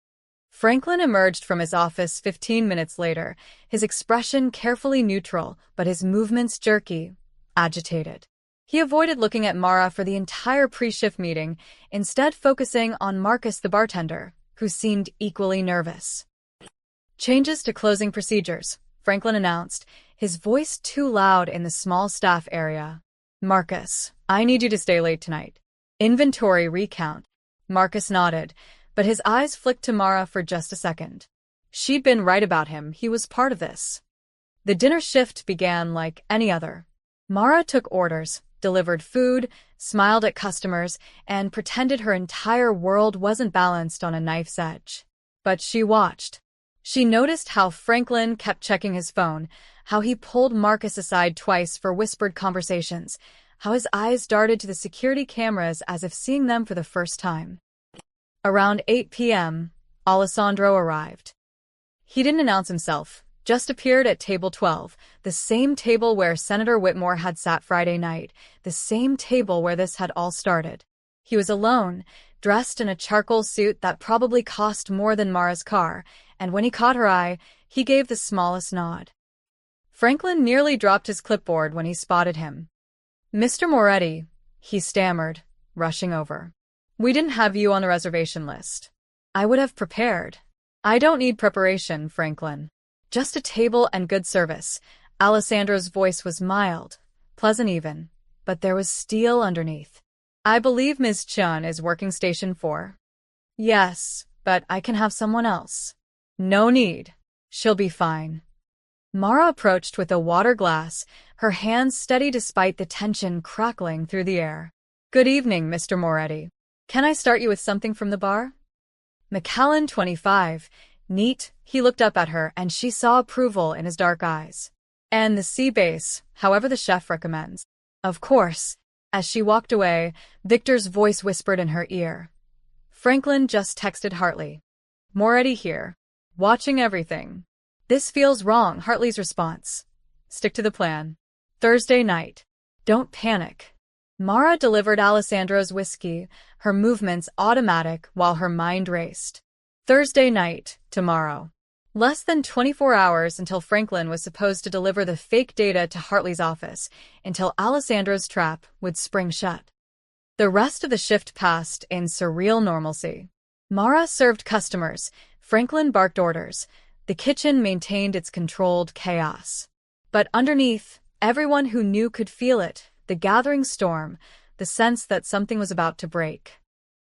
[SPEAKER 1] Franklin emerged from his office 15 minutes later, his expression carefully neutral, but his movements jerky, agitated. He avoided looking at Mara for the entire pre-shift meeting, instead focusing on Marcus the bartender, who seemed equally nervous. "Changes to closing procedures," Franklin announced, his voice too loud in the small staff area. "Marcus, I need you to stay late tonight. Inventory recount." Marcus nodded, but his eyes flicked to Mara for just a second. She'd been right about him, he was part of this. The dinner shift began like any other. Mara took orders, delivered food, smiled at customers, and pretended her entire world wasn't balanced on a knife's edge. But she watched. She noticed how Franklin kept checking his phone, how he pulled Marcus aside twice for whispered conversations, how his eyes darted to the security cameras as if seeing them for the first time. Around 8 p.m., Alessandro arrived. He didn't announce himself, just appeared at table 12, the same table where Senator Whitmore had sat Friday night, the same table where this had all started. He was alone, dressed in a charcoal suit that probably cost more than Mara's car, and when he caught her eye, he gave the smallest nod. Franklin nearly dropped his clipboard when he spotted him. "Mr. Moretti," he stammered, rushing over. "We didn't have you on the reservation list. I would have prepared." "I don't need preparation, Franklin. Just a table and good service." Alessandro's voice was mild, pleasant even, but there was steel underneath. "I believe Ms. Chun is working station 4. "Yes, but I can have someone else." "No need. She'll be fine." Mara approached with a water glass, her hands steady despite the tension crackling through the air. "Good evening, Mr. Moretti. Can I start you with something from the bar?" McAllen, 25, neat, he looked up at her and she saw approval in his dark eyes. "And the sea base, however the chef recommends." "Of course." As she walked away, Victor's voice whispered in her ear. Franklin just texted Hartley. "Moretti here. Watching everything." "This feels wrong," Hartley's response. "Stick to the plan. Thursday night. Don't panic." Mara delivered Alessandro's whiskey, her movements automatic while her mind raced. Thursday night, tomorrow. Less than 24 hours until Franklin was supposed to deliver the fake data to Hartley's office, until Alessandro's trap would spring shut. The rest of the shift passed in surreal normalcy. Mara served customers, Franklin barked orders, the kitchen maintained its controlled chaos. But underneath, everyone who knew could feel it, the gathering storm, the sense that something was about to break.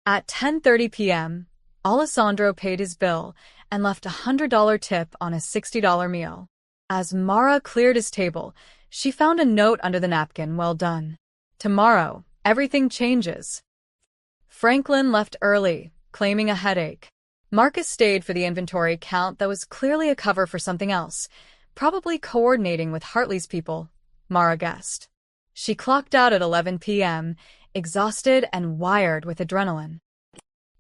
[SPEAKER 1] At 10:30 p.m., Alessandro paid his bill and left a $100 tip on a $60 meal. As Mara cleared his table, she found a note under the napkin. "Well done. Tomorrow, everything changes." Franklin left early, claiming a headache. Marcus stayed for the inventory count that was clearly a cover for something else, probably coordinating with Hartley's people, Mara guessed. She clocked out at 11 p.m., exhausted and wired with adrenaline.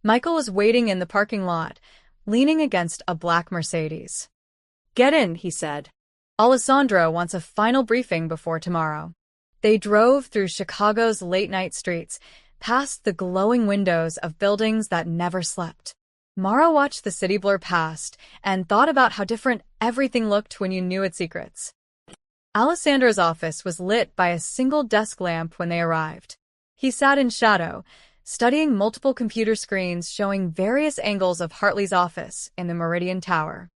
[SPEAKER 1] Michael was waiting in the parking lot, leaning against a black Mercedes.
[SPEAKER 2] "Get in," he said.
[SPEAKER 1] Alessandro wants a final briefing before tomorrow. They drove through Chicago's late-night streets, past the glowing windows of buildings that never slept. Mara watched the city blur past and thought about how different everything looked when you knew its secrets. Alessandro's office was lit by a single desk lamp when they arrived. He sat in shadow, studying multiple computer screens showing various angles of Hartley's office in the Meridian Tower.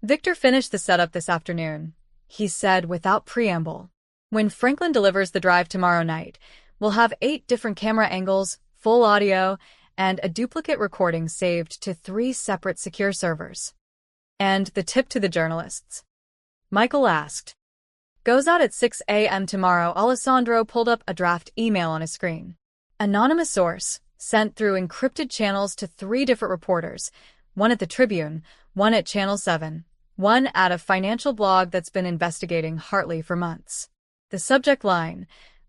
[SPEAKER 1] "Victor finished the setup this afternoon," he said without preamble. "When Franklin delivers the drive tomorrow night, we'll have 8 different camera angles, full audio, and a duplicate recording saved to 3 separate secure servers." "And the tip to the journalists?" Michael asked. "Goes out at 6 a.m. tomorrow." Alessandro pulled up a draft email on his screen. Anonymous source, sent through encrypted channels to 3 different reporters, one at the Tribune, one at Channel 7, one at a financial blog that's been investigating Hartley for months. The subject line,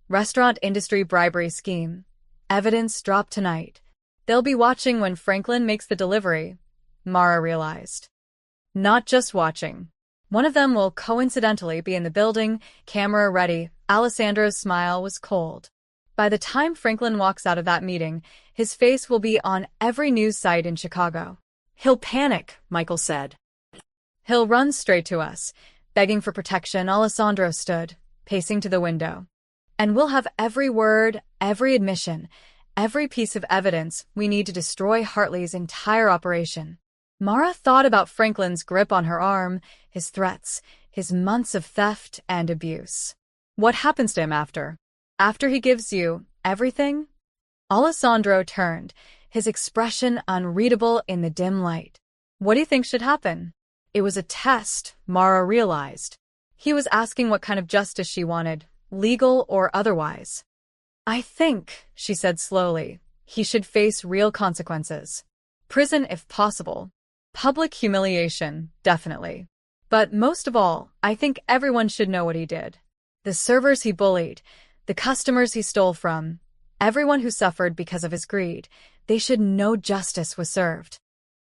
[SPEAKER 1] "Restaurant Industry Bribery Scheme. Evidence dropped tonight." They'll be watching when Franklin makes the delivery, Mara realized. Not just watching. One of them will coincidentally be in the building, camera ready. Alessandro's smile was cold. By the time Franklin walks out of that meeting, his face will be on every news site in Chicago.
[SPEAKER 2] "He'll panic," Michael said.
[SPEAKER 1] "He'll run straight to us, begging for protection." Alessandro stood, pacing to the window. "And we'll have every word, every admission, every piece of evidence we need to destroy Hartley's entire operation." Mara thought about Franklin's grip on her arm, his threats, his months of theft and abuse. What happens to him after? After he gives you everything? Alessandro turned, his expression unreadable in the dim light. "What do you think should happen?" It was a test, Mara realized. He was asking what kind of justice she wanted, legal or otherwise. "I think," she said slowly, "he should face real consequences. Prison if possible. Public humiliation, definitely. But most of all, I think everyone should know what he did. The servers he bullied, the customers he stole from, everyone who suffered because of his greed, they should know justice was served."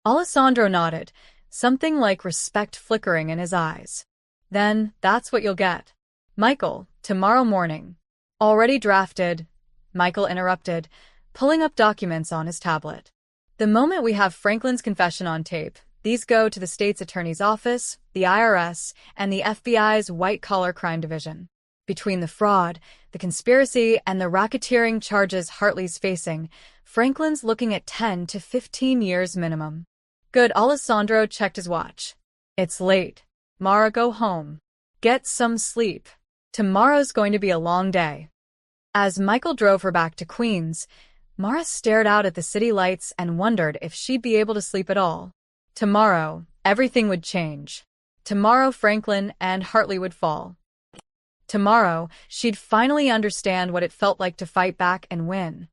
[SPEAKER 1] Alessandro nodded, something like respect flickering in his eyes. "Then that's what you'll get. Michael, tomorrow morning." "Already drafted," Michael interrupted, pulling up documents on his tablet. "The moment we have Franklin's confession on tape, these go to the state's attorney's office, the IRS, and the FBI's white-collar crime division. Between the fraud, the conspiracy, and the racketeering charges Hartley's facing, Franklin's looking at 10 to 15 years minimum." "Good." Alessandro checked his watch. "It's late. Mara, go home. Get some sleep. Tomorrow's going to be a long day." As Michael drove her back to Queens, Mara stared out at the city lights and wondered if she'd be able to sleep at all. Tomorrow, everything would change. Tomorrow, Franklin and Hartley would fall. Tomorrow, she'd finally understand what it felt like to fight back and win.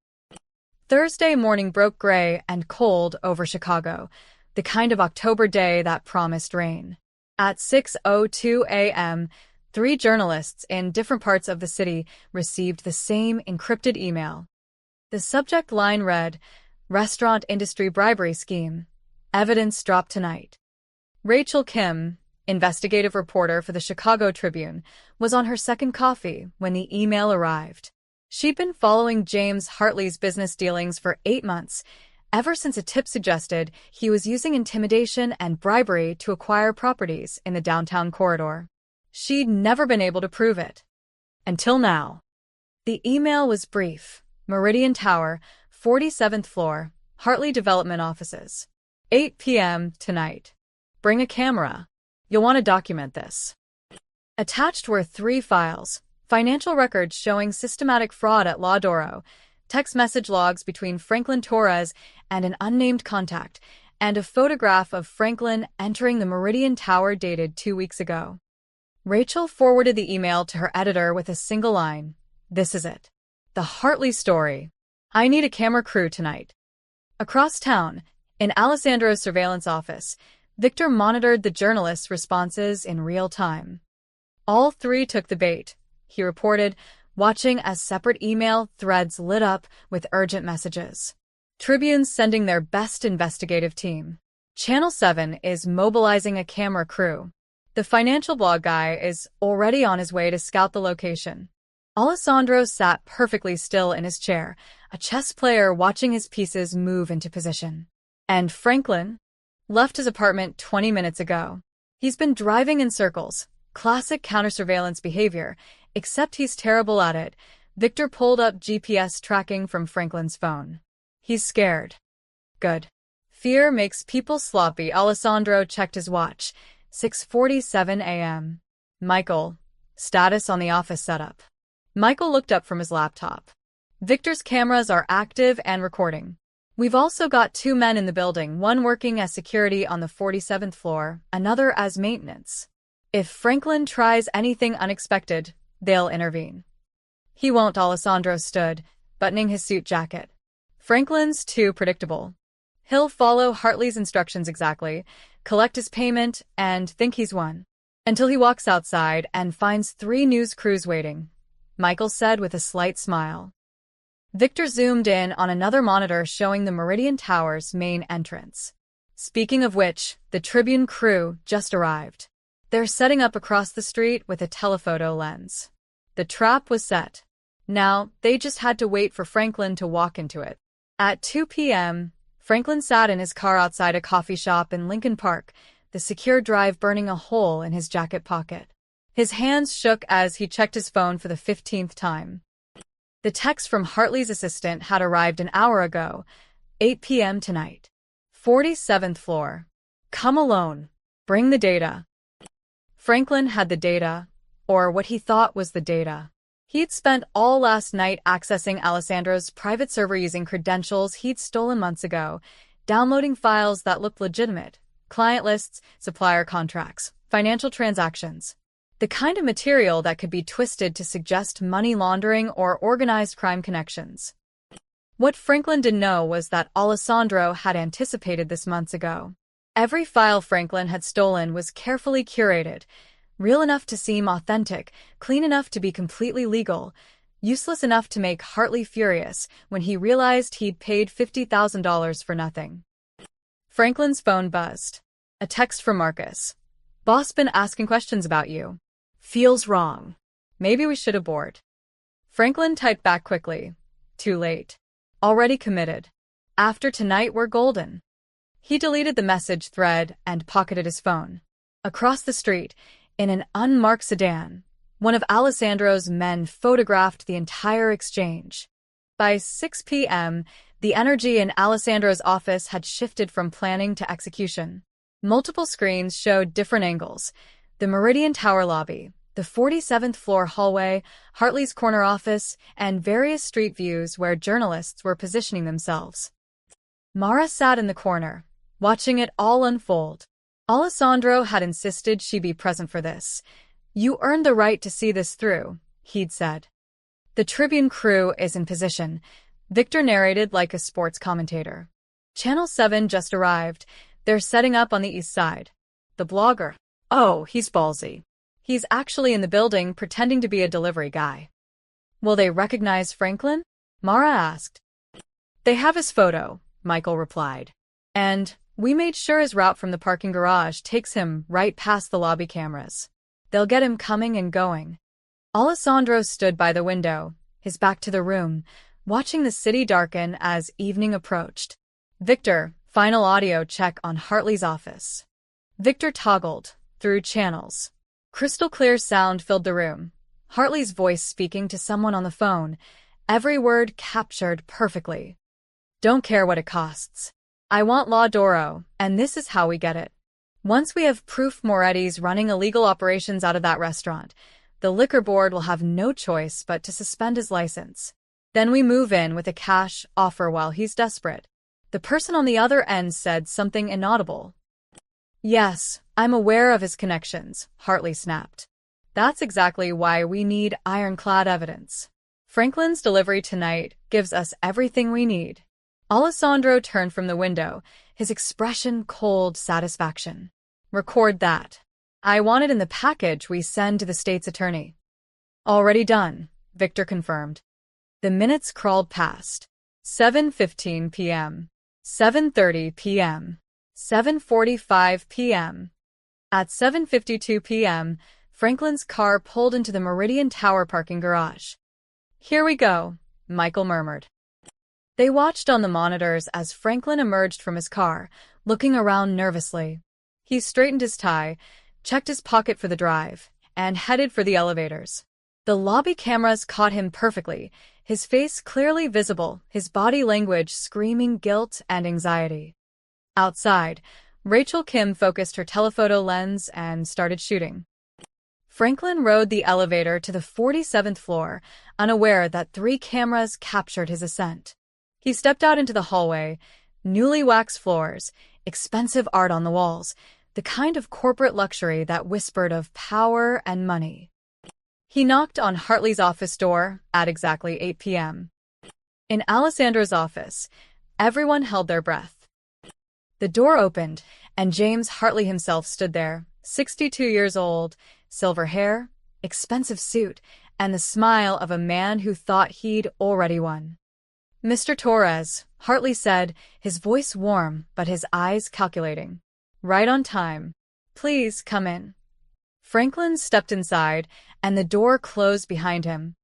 [SPEAKER 1] Thursday morning broke gray and cold over Chicago, the kind of October day that promised rain. At 6:02 a.m., 3 journalists in different parts of the city received the same encrypted email. The subject line read, "Restaurant Industry Bribery Scheme. Evidence dropped tonight." Rachel Kim, investigative reporter for the Chicago Tribune, was on her second coffee when the email arrived. She'd been following James Hartley's business dealings for 8 months, ever since a tip suggested he was using intimidation and bribery to acquire properties in the downtown corridor. She'd never been able to prove it. Until now. The email was brief. Meridian Tower, 47th floor, Hartley Development Offices. 8 p.m. tonight. Bring a camera. You'll want to document this. Attached were 3 files, financial records showing systematic fraud at La Doro, text message logs between Franklin Torres and an unnamed contact, and a photograph of Franklin entering the Meridian Tower dated 2 weeks ago. Rachel forwarded the email to her editor with a single line. "This is it. The Hartley story. I need a camera crew tonight." Across town, In Alessandro's surveillance office, Victor monitored the journalists' responses in real time. All three took the bait, he reported, watching as separate email threads lit up with urgent messages. Tribune's sending their best investigative team. Channel 7 is mobilizing a camera crew. The financial blog guy is already on his way to scout the location. Alessandro sat perfectly still in his chair, a chess player watching his pieces move into position. And Franklin? Left his apartment 20 minutes ago. He's been driving in circles. Classic counter-surveillance behavior, except he's terrible at it. Victor pulled up GPS tracking from Franklin's phone. He's scared. Good. Fear makes people sloppy. Alessandro checked his watch. 6:47 a.m. Michael. Status on the office setup. Michael looked up from his laptop. Victor's cameras are active and recording. We've also got 2 men in the building, one working as security on the 47th floor, another as maintenance. If Franklin tries anything unexpected, they'll intervene. He won't. Alessandro stood, buttoning his suit jacket. Franklin's too predictable. He'll follow Hartley's instructions exactly, collect his payment, and think he's won. Until he walks outside and finds 3 news crews waiting, Michael said with a slight smile. Victor zoomed in on another monitor showing the Meridian Tower's main entrance. Speaking of which, the Tribune crew just arrived. They're setting up across the street with a telephoto lens. The trap was set. Now, they just had to wait for Franklin to walk into it. At 2 p.m., Franklin sat in his car outside a coffee shop in Lincoln Park, the secure drive burning a hole in his jacket pocket. His hands shook as he checked his phone for the 15th time. The text from Hartley's assistant had arrived an hour ago, 8 p.m. tonight. 47th floor. Come alone. Bring the data. Franklin had the data, or what he thought was the data. He'd spent all last night accessing Alessandro's private server using credentials he'd stolen months ago, downloading files that looked legitimate, client lists, supplier contracts, financial transactions. The kind of material that could be twisted to suggest money laundering or organized crime connections. What Franklin didn't know was that Alessandro had anticipated this months ago. Every file Franklin had stolen was carefully curated, real enough to seem authentic, clean enough to be completely legal, useless enough to make Hartley furious when he realized he'd paid $50,000 for nothing. Franklin's phone buzzed. A text from Marcus. Boss been asking questions about you. Feels wrong. Maybe we should abort. Franklin typed back quickly. Too late. Already committed. After tonight we're golden. He deleted the message thread and pocketed his phone. Across the street, in an unmarked sedan, one of Alessandro's men photographed the entire exchange. By 6 p.m., the energy in Alessandro's office had shifted from planning to execution. Multiple screens showed different angles. The Meridian Tower lobby, the 47th floor hallway, Hartley's corner office, and various street views where journalists were positioning themselves. Mara sat in the corner, watching it all unfold. Alessandro had insisted she be present for this. You earned the right to see this through, he'd said. The Tribune crew is in position, Victor narrated like a sports commentator. Channel 7 just arrived. They're setting up on the east side. The blogger. Oh, he's ballsy. He's actually in the building pretending to be a delivery guy. Will they recognize Franklin? Mara asked. They have his photo, Michael replied. And we made sure his route from the parking garage takes him right past the lobby cameras. They'll get him coming and going. Alessandro stood by the window, his back to the room, watching the city darken as evening approached. Victor, final audio check on Hartley's office. Victor toggled through channels. Crystal clear sound filled the room. Hartley's voice speaking to someone on the phone, every word captured perfectly. Don't care what it costs. I want Law Doro, and this is how we get it. Once we have proof Moretti's running illegal operations out of that restaurant, the liquor board will have no choice but to suspend his license. Then we move in with a cash offer while he's desperate. The person on the other end said something inaudible. Yes, I'm aware of his connections, Hartley snapped. That's exactly why we need ironclad evidence. Franklin's delivery tonight gives us everything we need. Alessandro turned from the window, his expression cold satisfaction. Record that. I want it in the package we send to the state's attorney. Already done, Victor confirmed. The minutes crawled past. 7:15 p.m. 7:30 p.m. 7:45 p.m. At 7:52 p.m., Franklin's car pulled into the Meridian Tower parking garage. Here we go, Michael murmured. They watched on the monitors as Franklin emerged from his car, looking around nervously. He straightened his tie, checked his pocket for the drive, and headed for the elevators. The lobby cameras caught him perfectly, his face clearly visible, his body language screaming guilt and anxiety. Outside, Rachel Kim focused her telephoto lens and started shooting. Franklin rode the elevator to the 47th floor, unaware that 3 cameras captured his ascent. He stepped out into the hallway, newly waxed floors, expensive art on the walls, the kind of corporate luxury that whispered of power and money. He knocked on Hartley's office door at exactly 8 p.m. In Alessandro's office, everyone held their breath. The door opened, and James Hartley himself stood there, 62 years old, silver hair, expensive suit, and the smile of a man who thought he'd already won. Mr. Torres, Hartley said, his voice warm but his eyes calculating. Right on time. Please come in. Franklin stepped inside, and the door closed behind him.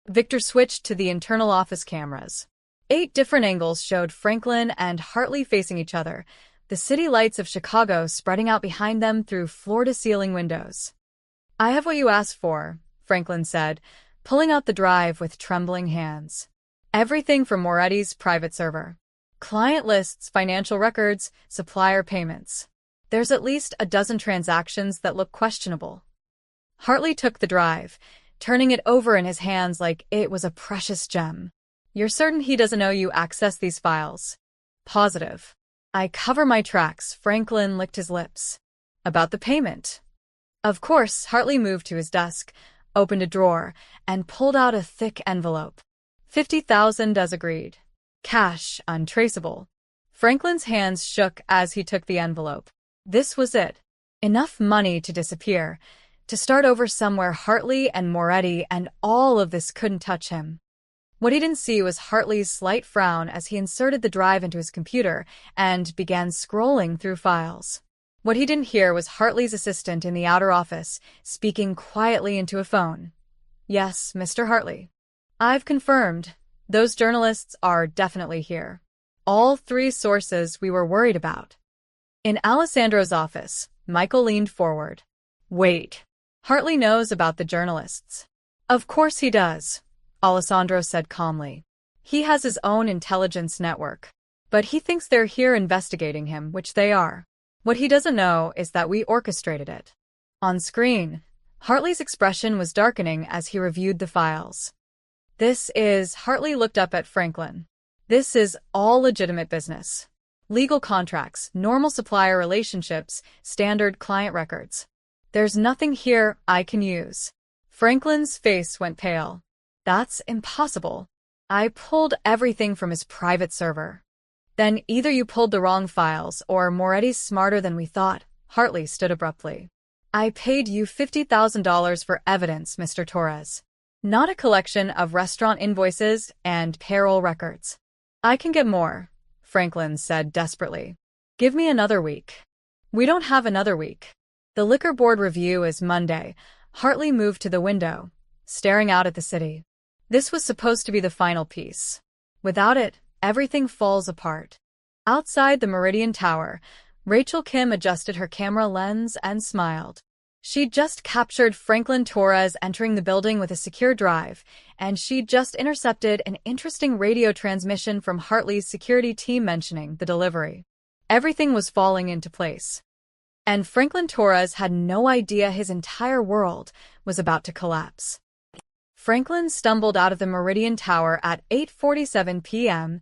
[SPEAKER 1] Victor switched to the internal office cameras. 8 different angles showed Franklin and Hartley facing each other, the city lights of Chicago spreading out behind them through floor-to-ceiling windows. I have what you asked for, Franklin said, pulling out the drive with trembling hands. Everything from Moretti's private server. Client lists, financial records, supplier payments. There's at least a dozen transactions that look questionable. Hartley took the drive, turning it over in his hands like it was a precious gem. You're certain he doesn't know you access these files? Positive. I cover my tracks, Franklin licked his lips. About the payment. Of course, Hartley moved to his desk, opened a drawer, and pulled out a thick envelope. 50,000 as agreed. Cash, untraceable. Franklin's hands shook as he took the envelope. This was it. Enough money to disappear, to start over somewhere Hartley and Moretti, and all of this couldn't touch him. What he didn't see was Hartley's slight frown as he inserted the drive into his computer and began scrolling through files. What he didn't hear was Hartley's assistant in the outer office, speaking quietly into a phone. Yes, Mr. Hartley. I've confirmed. Those journalists are definitely here. All 3 sources we were worried about. In Alessandro's office, Michael leaned forward. Wait. Hartley knows about the journalists. Of course he does, Alessandro said calmly. He has his own intelligence network. But he thinks they're here investigating him, which they are. What he doesn't know is that we orchestrated it. On screen, Hartley's expression was darkening as he reviewed the files. Hartley looked up at Franklin. This is all legitimate business. Legal contracts, normal supplier relationships, standard client records. There's nothing here I can use. Franklin's face went pale. That's impossible. I pulled everything from his private server. Then either you pulled the wrong files or Moretti's smarter than we thought, Hartley stood abruptly. I paid you $50,000 for evidence, Mr. Torres. Not a collection of restaurant invoices and payroll records. I can get more, Franklin said desperately. Give me another week. We don't have another week. The liquor board review is Monday. Hartley moved to the window, staring out at the city. This was supposed to be the final piece. Without it, everything falls apart. Outside the Meridian Tower, Rachel Kim adjusted her camera lens and smiled. She'd just captured Franklin Torres entering the building with a secure drive, and she'd just intercepted an interesting radio transmission from Hartley's security team mentioning the delivery. Everything was falling into place. And Franklin Torres had no idea his entire world was about to collapse. Franklin stumbled out of the Meridian Tower at 8:47 p.m.,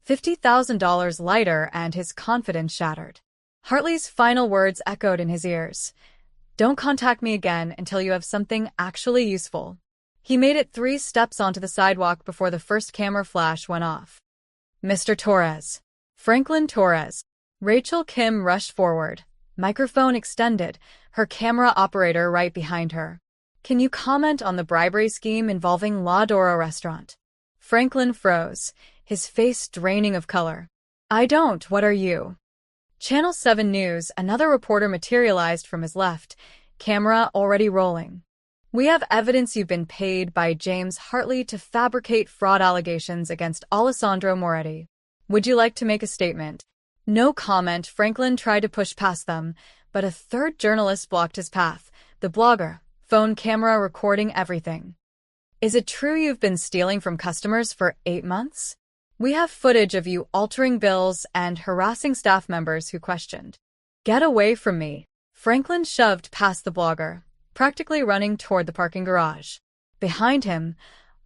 [SPEAKER 1] $50,000 lighter, and his confidence shattered. Hartley's final words echoed in his ears. Don't contact me again until you have something actually useful. He made it 3 steps onto the sidewalk before the first camera flash went off. Mr. Torres. Franklin Torres. Rachel Kim rushed forward, microphone extended, her camera operator right behind her. Can you comment on the bribery scheme involving La Doro restaurant? Franklin froze, his face draining of color. I don't, what are you? Channel 7 News, another reporter materialized from his left, camera already rolling. We have evidence you've been paid by James Hartley to fabricate fraud allegations against Alessandro Moretti. Would you like to make a statement? No comment. Franklin tried to push past them, but a third journalist blocked his path, the blogger, phone camera recording everything. Is it true you've been stealing from customers for 8 months? We have footage of you altering bills and harassing staff members who questioned. Get away from me. Franklin shoved past the blogger, practically running toward the parking garage. Behind him,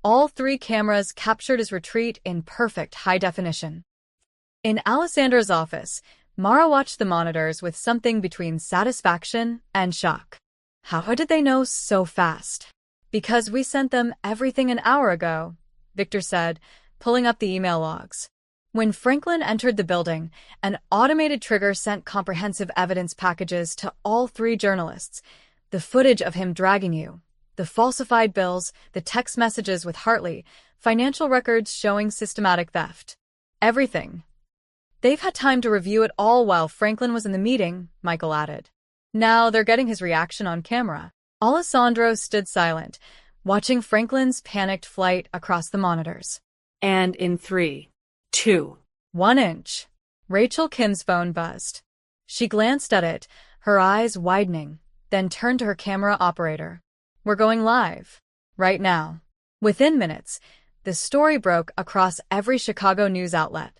[SPEAKER 1] all 3 cameras captured his retreat in perfect high definition. In Alessandro's office, Mara watched the monitors with something between satisfaction and shock. How did they know so fast? Because we sent them everything an hour ago, Victor said, pulling up the email logs. When Franklin entered the building, an automated trigger sent comprehensive evidence packages to all 3 journalists. The footage of him dragging you, the falsified bills, the text messages with Hartley, financial records showing systematic theft. Everything. They've had time to review it all while Franklin was in the meeting, Michael added. Now they're getting his reaction on camera. Alessandro stood silent, watching Franklin's panicked flight across the monitors.
[SPEAKER 2] And in 3, 2,
[SPEAKER 1] 1 inch. Rachel Kim's phone buzzed. She glanced at it, her eyes widening, then turned to her camera operator. We're going live. Right now. Within minutes, the story broke across every Chicago news outlet.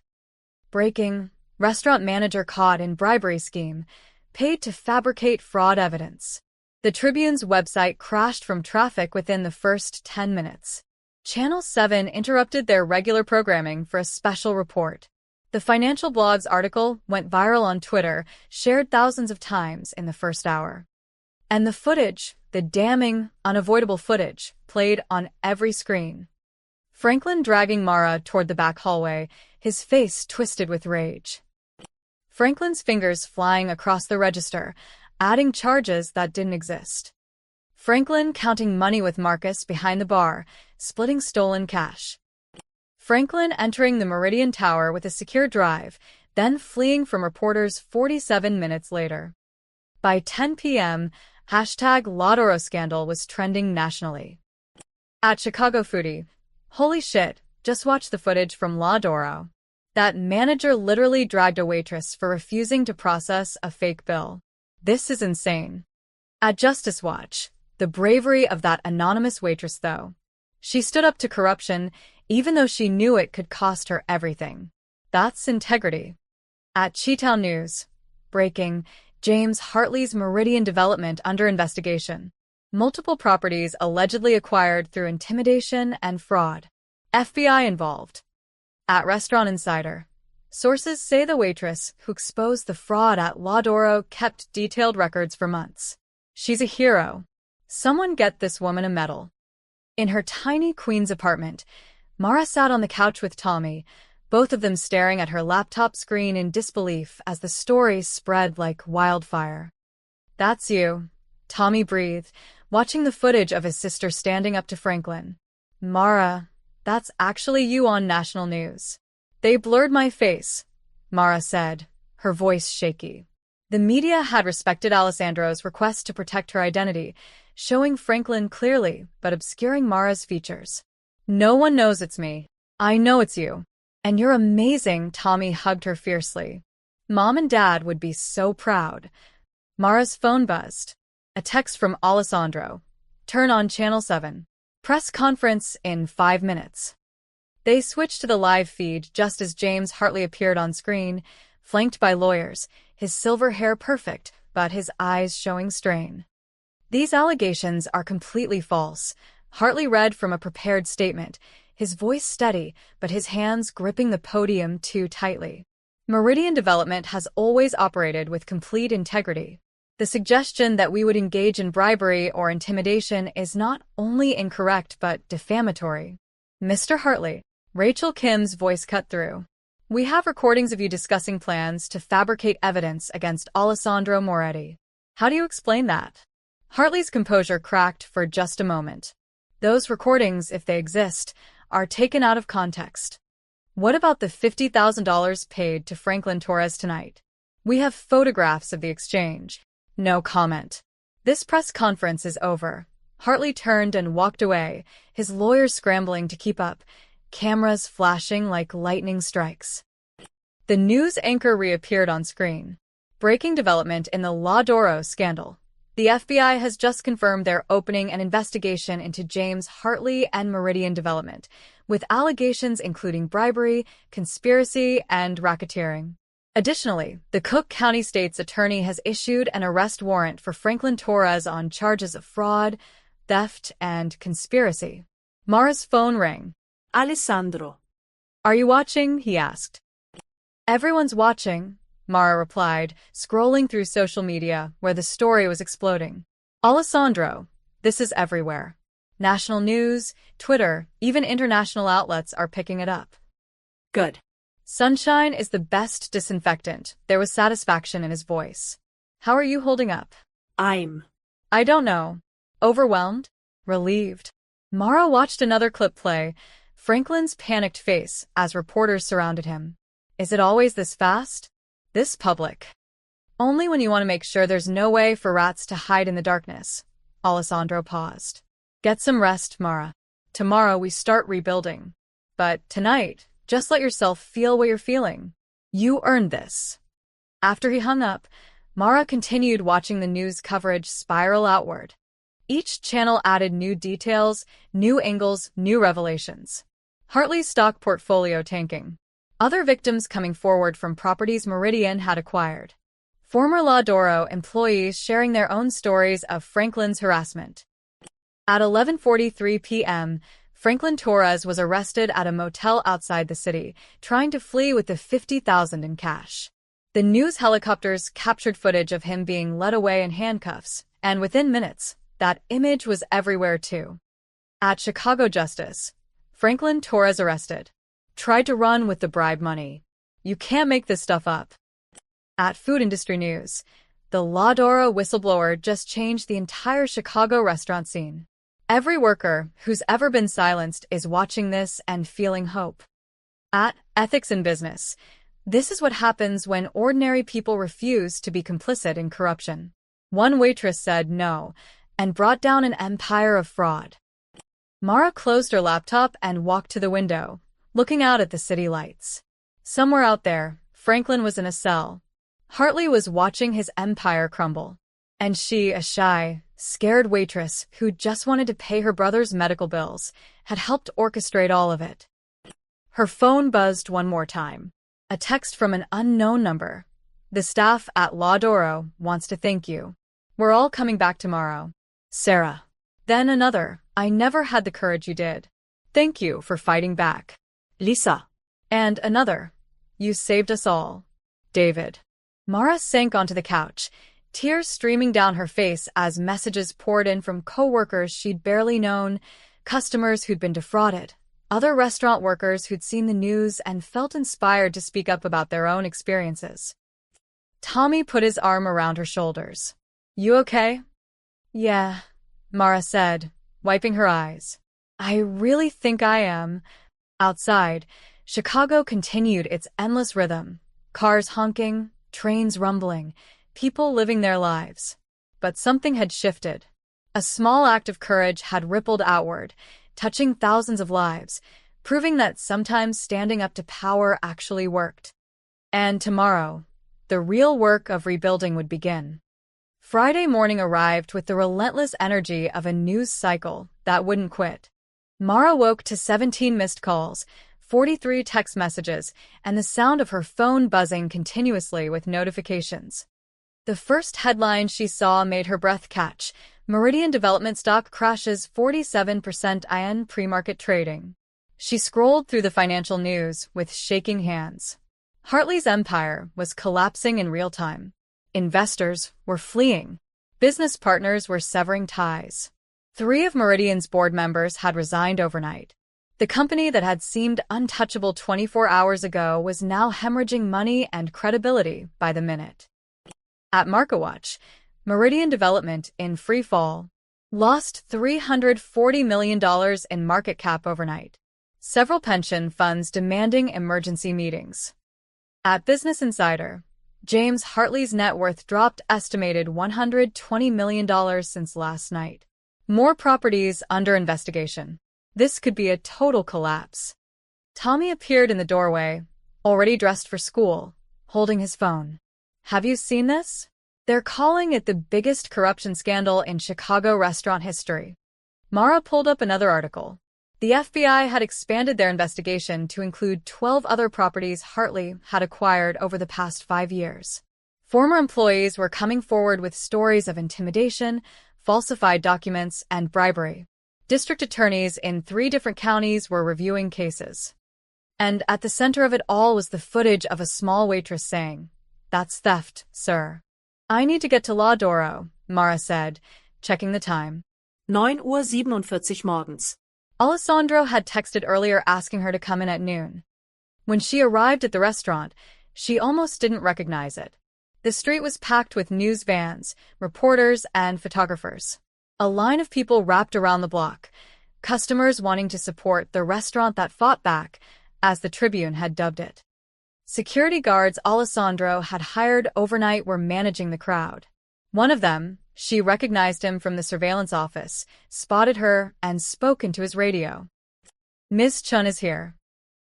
[SPEAKER 1] Breaking, restaurant manager caught in bribery scheme, paid to fabricate fraud evidence. The Tribune's website crashed from traffic within the first 10 minutes. Channel 7 interrupted their regular programming for a special report. The financial blog's article went viral on Twitter, shared thousands of times in the first hour. And the footage, the damning, unavoidable footage, played on every screen. Franklin dragging Mara toward the back hallway, his face twisted with rage. Franklin's fingers flying across the register, adding charges that didn't exist. Franklin counting money with Marcus behind the bar, splitting stolen cash. Franklin entering the Meridian Tower with a secure drive, then fleeing from reporters 47 minutes later. By 10 p.m., #LaDoro scandal was trending nationally. At Chicago Foodie, holy shit, just watch the footage from La Doro. That manager literally dragged a waitress for refusing to process a fake bill. This is insane. At Justice Watch, the bravery of that anonymous waitress though. She stood up to corruption, even though she knew it could cost her everything. That's integrity. At Cheetown News, breaking, James Hartley's Meridian development under investigation. Multiple properties allegedly acquired through intimidation and fraud. FBI involved. At Restaurant Insider, sources say the waitress who exposed the fraud at La Doro kept detailed records for months. She's a hero. Someone get this woman a medal. In her tiny Queens apartment, Mara sat on the couch with Tommy, both of them staring at her laptop screen in disbelief as the story spread like wildfire. That's you, Tommy breathed, watching the footage of his sister standing up to Franklin. Mara, that's actually you on national news. They blurred my face, Mara said, her voice shaky. The media had respected Alessandro's request to protect her identity, showing Franklin clearly but obscuring Mara's features. No one knows it's me. I know it's you. And you're amazing, Tommy hugged her fiercely. Mom and Dad would be so proud. Mara's phone buzzed. A text from Alessandro. Turn on Channel 7. Press conference in 5 minutes. They switched to the live feed just as James Hartley appeared on screen, flanked by lawyers, his silver hair perfect, but his eyes showing strain. These allegations are completely false, Hartley read from a prepared statement, his voice steady, but his hands gripping the podium too tightly. Meridian Development has always operated with complete integrity. The suggestion that we would engage in bribery or intimidation is not only incorrect but defamatory. Mr. Hartley, Rachel Kim's voice cut through. We have recordings of you discussing plans to fabricate evidence against Alessandro Moretti. How do you explain that? Hartley's composure cracked for just a moment. Those recordings, if they exist, are taken out of context. What about the $50,000 paid to Franklin Torres tonight? We have photographs of the exchange. No comment. This press conference is over. Hartley turned and walked away, his lawyers scrambling to keep up, cameras flashing like lightning strikes. The news anchor reappeared on screen. Breaking development in the La Doro scandal. The FBI has just confirmed they're opening an investigation into James Hartley and Meridian Development, with allegations including bribery, conspiracy, and racketeering. Additionally, the Cook County State's attorney has issued an arrest warrant for Franklin Torres on charges of fraud, theft, and conspiracy. Mara's phone rang.
[SPEAKER 2] Alessandro.
[SPEAKER 1] Are you watching? He asked. Everyone's watching, Mara replied, scrolling through social media where the story was exploding. Alessandro, this is everywhere. National news, Twitter, even international outlets are picking it up.
[SPEAKER 2] Good.
[SPEAKER 1] Sunshine is the best disinfectant. There was satisfaction in his voice. How are you holding up?
[SPEAKER 2] I
[SPEAKER 1] don't know. Overwhelmed? Relieved? Mara watched another clip play, Franklin's panicked face as reporters surrounded him. Is it always this fast? This public? Only when you want to make sure there's no way for rats to hide in the darkness. Alessandro paused. Get some rest, Mara. Tomorrow we start rebuilding. But tonight, just let yourself feel what you're feeling. You earned this. After he hung up, Mara continued watching the news coverage spiral outward. Each channel added new details, new angles, new revelations. Hartley's stock portfolio tanking. Other victims coming forward from properties Meridian had acquired. Former La Doro employees sharing their own stories of Franklin's harassment. At 11:43 p.m., Franklin Torres was arrested at a motel outside the city, trying to flee with the $50,000 in cash. The news helicopters captured footage of him being led away in handcuffs, and within minutes, that image was everywhere too. At Chicago Justice, Franklin Torres arrested. Tried to run with the bribe money. You can't make this stuff up. At Food Industry News, the La Doro whistleblower just changed the entire Chicago restaurant scene. Every worker who's ever been silenced is watching this and feeling hope. At Ethics in Business, this is what happens when ordinary people refuse to be complicit in corruption. One waitress said no and brought down an empire of fraud. Mara closed her laptop and walked to the window, looking out at the city lights. Somewhere out there, Franklin was in a cell. Hartley was watching his empire crumble. And she, a shy, scared waitress who just wanted to pay her brother's medical bills, had helped orchestrate all of it. Her phone buzzed one more time. A text from an unknown number. The staff at La Doro wants to thank you. We're all coming back tomorrow. Sarah. Then another. I never had the courage you did. Thank you for fighting back.
[SPEAKER 2] Lisa.
[SPEAKER 1] And another. You saved us all. David. Mara sank onto the couch, tears streaming down her face as messages poured in from co-workers she'd barely known, customers who'd been defrauded, other restaurant workers who'd seen the news and felt inspired to speak up about their own experiences. Tommy put his arm around her shoulders. You okay? Yeah, Mara said, wiping her eyes. I really think I am. Outside, Chicago continued its endless rhythm. Cars honking, trains rumbling, people living their lives. But something had shifted. A small act of courage had rippled outward, touching thousands of lives, proving that sometimes standing up to power actually worked. And tomorrow, the real work of rebuilding would begin. Friday morning arrived with the relentless energy of a news cycle that wouldn't quit. Mara woke to 17 missed calls, 43 text messages, and the sound of her phone buzzing continuously with notifications. The first headline she saw made her breath catch. Meridian Development stock crashes 47% in pre-market trading. She scrolled through the financial news with shaking hands. Hartley's empire was collapsing in real time. Investors were fleeing. Business partners were severing ties. 3 of Meridian's board members had resigned overnight. The company that had seemed untouchable 24 hours ago was now hemorrhaging money and credibility by the minute. At MarketWatch, Meridian Development in free fall lost $340 million in market cap overnight. Several pension funds demanding emergency meetings. At Business Insider, James Hartley's net worth dropped estimated $120 million since last night. More properties under investigation. This could be a total collapse. Tommy appeared in the doorway, already dressed for school, holding his phone. Have you seen this? They're calling it the biggest corruption scandal in Chicago restaurant history. Mara pulled up another article. The FBI had expanded their investigation to include 12 other properties Hartley had acquired over the past 5 years. Former employees were coming forward with stories of intimidation, falsified documents, and bribery. District attorneys in 3 different counties were reviewing cases. And at the center of it all was the footage of a small waitress saying, "That's theft, sir." "I need to get to La Doro," Mara said, checking the time.
[SPEAKER 2] 9:47 morgens.
[SPEAKER 1] Alessandro had texted earlier asking her to come in at noon. When she arrived at the restaurant, she almost didn't recognize it. The street was packed with news vans, reporters, and photographers. A line of people wrapped around the block, customers wanting to support the restaurant that fought back, as the Tribune had dubbed it. Security guards Alessandro had hired overnight were managing the crowd. One of them, she recognized him from the surveillance office, spotted her, and spoke into his radio. "Miss Chun is here."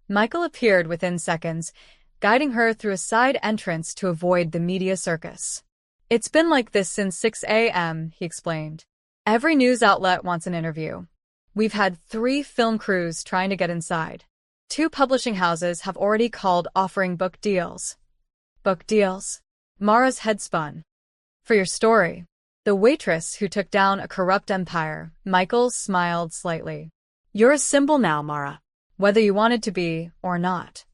[SPEAKER 1] Michael appeared within seconds, guiding her through a side entrance to avoid the media circus. "It's been like this since 6 a.m., he explained. "Every news outlet wants an interview. We've had 3 film crews trying to get inside. 2 publishing houses have already called offering book deals." "Book deals?" Mara's head spun. "For your story. The Waitress who took down a corrupt empire." Michael smiled slightly.
[SPEAKER 2] "You're a symbol now, Mara.
[SPEAKER 1] Whether you wanted to be or not."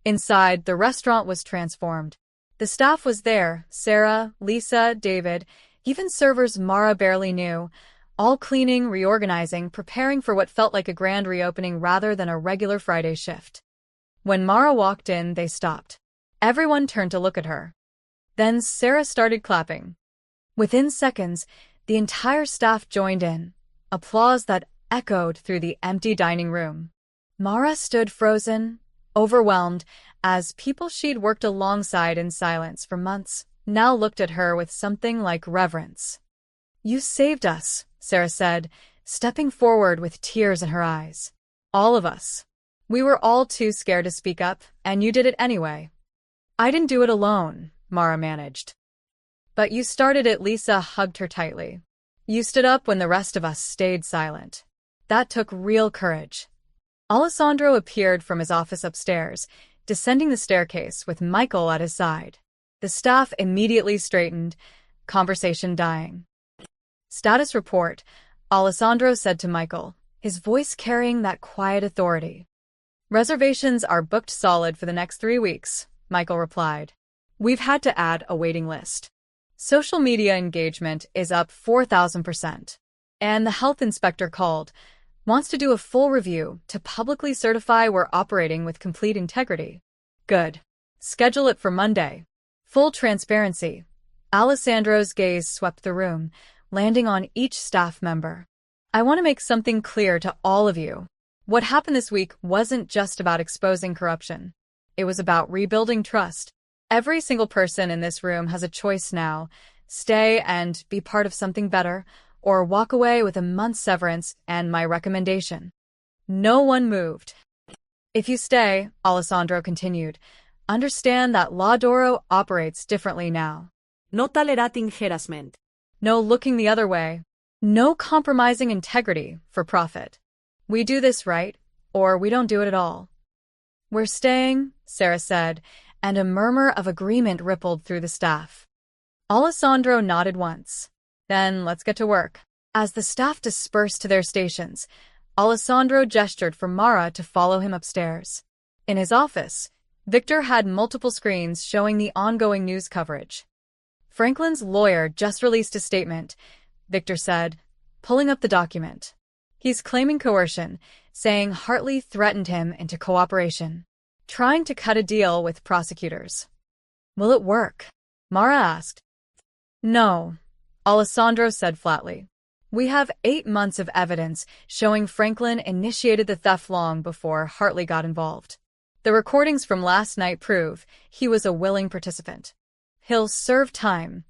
[SPEAKER 1] Inside, the restaurant was transformed. The staff was there, Sarah, Lisa, David, even servers Mara barely knew, all cleaning, reorganizing, preparing for what felt like a grand reopening rather than a regular Friday shift. When Mara walked in, they stopped. Everyone turned to look at her. Then Sarah started clapping. Within seconds, the entire staff joined in, applause that echoed through the empty dining room. Mara stood frozen, overwhelmed, as people she'd worked alongside in silence for months now looked at her with something like reverence. "You saved us," Sarah said, stepping forward with tears in her eyes. "All of us. We were all too scared to speak up, and you did it anyway." "I didn't do it alone," Mara managed. "But you started it." Lisa hugged her tightly. "You stood up when the rest of us stayed silent. That took real courage." Alessandro appeared from his office upstairs, descending the staircase with Michael at his side. The staff immediately straightened, conversation dying. "Status report," Alessandro said to Michael, his voice carrying that quiet authority. "Reservations are booked solid for the next 3 weeks," Michael replied. "We've had to add a waiting list. Social media engagement is up 4,000%. And the health inspector called, wants to do a full review to publicly certify we're operating with complete integrity." "Good. Schedule it for Monday." Full transparency. Alessandro's gaze swept the room, landing on each staff member. "I want to make something clear to all of you. What happened this week wasn't just about exposing corruption. It was about rebuilding trust. Every single person in this room has a choice now: stay and be part of something better, or walk away with a month's severance and my recommendation." No one moved. "If you stay," Alessandro continued, "understand that La Doro operates differently now.
[SPEAKER 2] No tolerating harassment.
[SPEAKER 1] No looking the other way. No compromising integrity for profit. We do this right, or we don't do it at all." "We're staying," Sarah said, and a murmur of agreement rippled through the staff. Alessandro nodded once. "Then let's get to work." As the staff dispersed to their stations, Alessandro gestured for Mara to follow him upstairs. In his office, Victor had multiple screens showing the ongoing news coverage. "Franklin's lawyer just released a statement," Victor said, pulling up the document. "He's claiming coercion, saying Hartley threatened him into cooperation, trying to cut a deal with prosecutors. "Will it work?" Mara asked. "No," Alessandro said flatly. "We have 8 months of evidence showing Franklin initiated the theft long before Hartley got involved. The recordings from last night prove he was a willing participant. He'll serve time."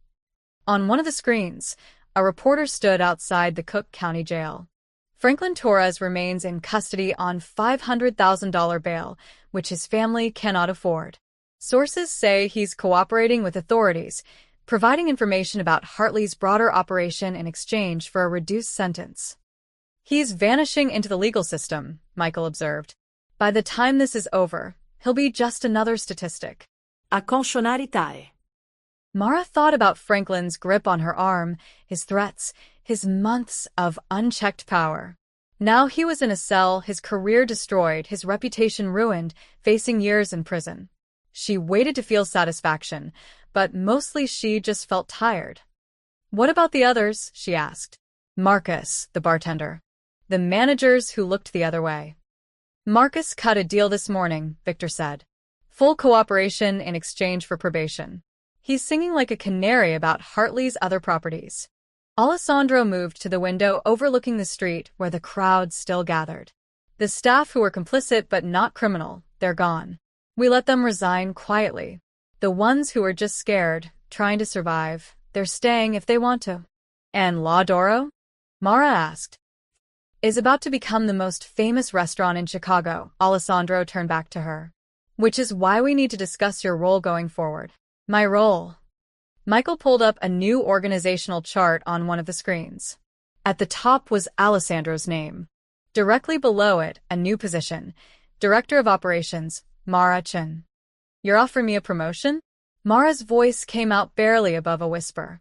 [SPEAKER 1] On one of the screens, a reporter stood outside the Cook County Jail. Franklin Torres remains in custody on $500,000 bail, which his family cannot afford. Sources say he's cooperating with authorities, providing information about Hartley's broader operation in exchange for a reduced sentence. "He's vanishing into the legal system," Michael observed. "By the time this is over, he'll be just another statistic."
[SPEAKER 2] A conscionaritae.
[SPEAKER 1] Mara thought about Franklin's grip on her arm, his threats, his months of unchecked power. Now he was in a cell, his career destroyed, his reputation ruined, facing years in prison. She waited to feel satisfaction, but mostly she just felt tired. "What about the others?" she asked. Marcus, the bartender. The managers who looked the other way. "Marcus cut a deal this morning," Victor said. "Full cooperation in exchange for probation. He's singing like a canary about Hartley's other properties." Alessandro moved to the window overlooking the street where the crowd still gathered. "The staff who were complicit but not criminal, they're gone. We let them resign quietly. The ones who were just scared, trying to survive, they're staying if they want to." "And La Doro?" Mara asked. "Is about to become the most famous restaurant in Chicago." Alessandro turned back to her. "Which is why we need to discuss your role going forward." "My role?" Michael pulled up a new organizational chart on one of the screens. At the top was Alessandro's name. Directly below it, a new position, Director of Operations, Mara Chen. "You're offering me a promotion?" Mara's voice came out barely above a whisper.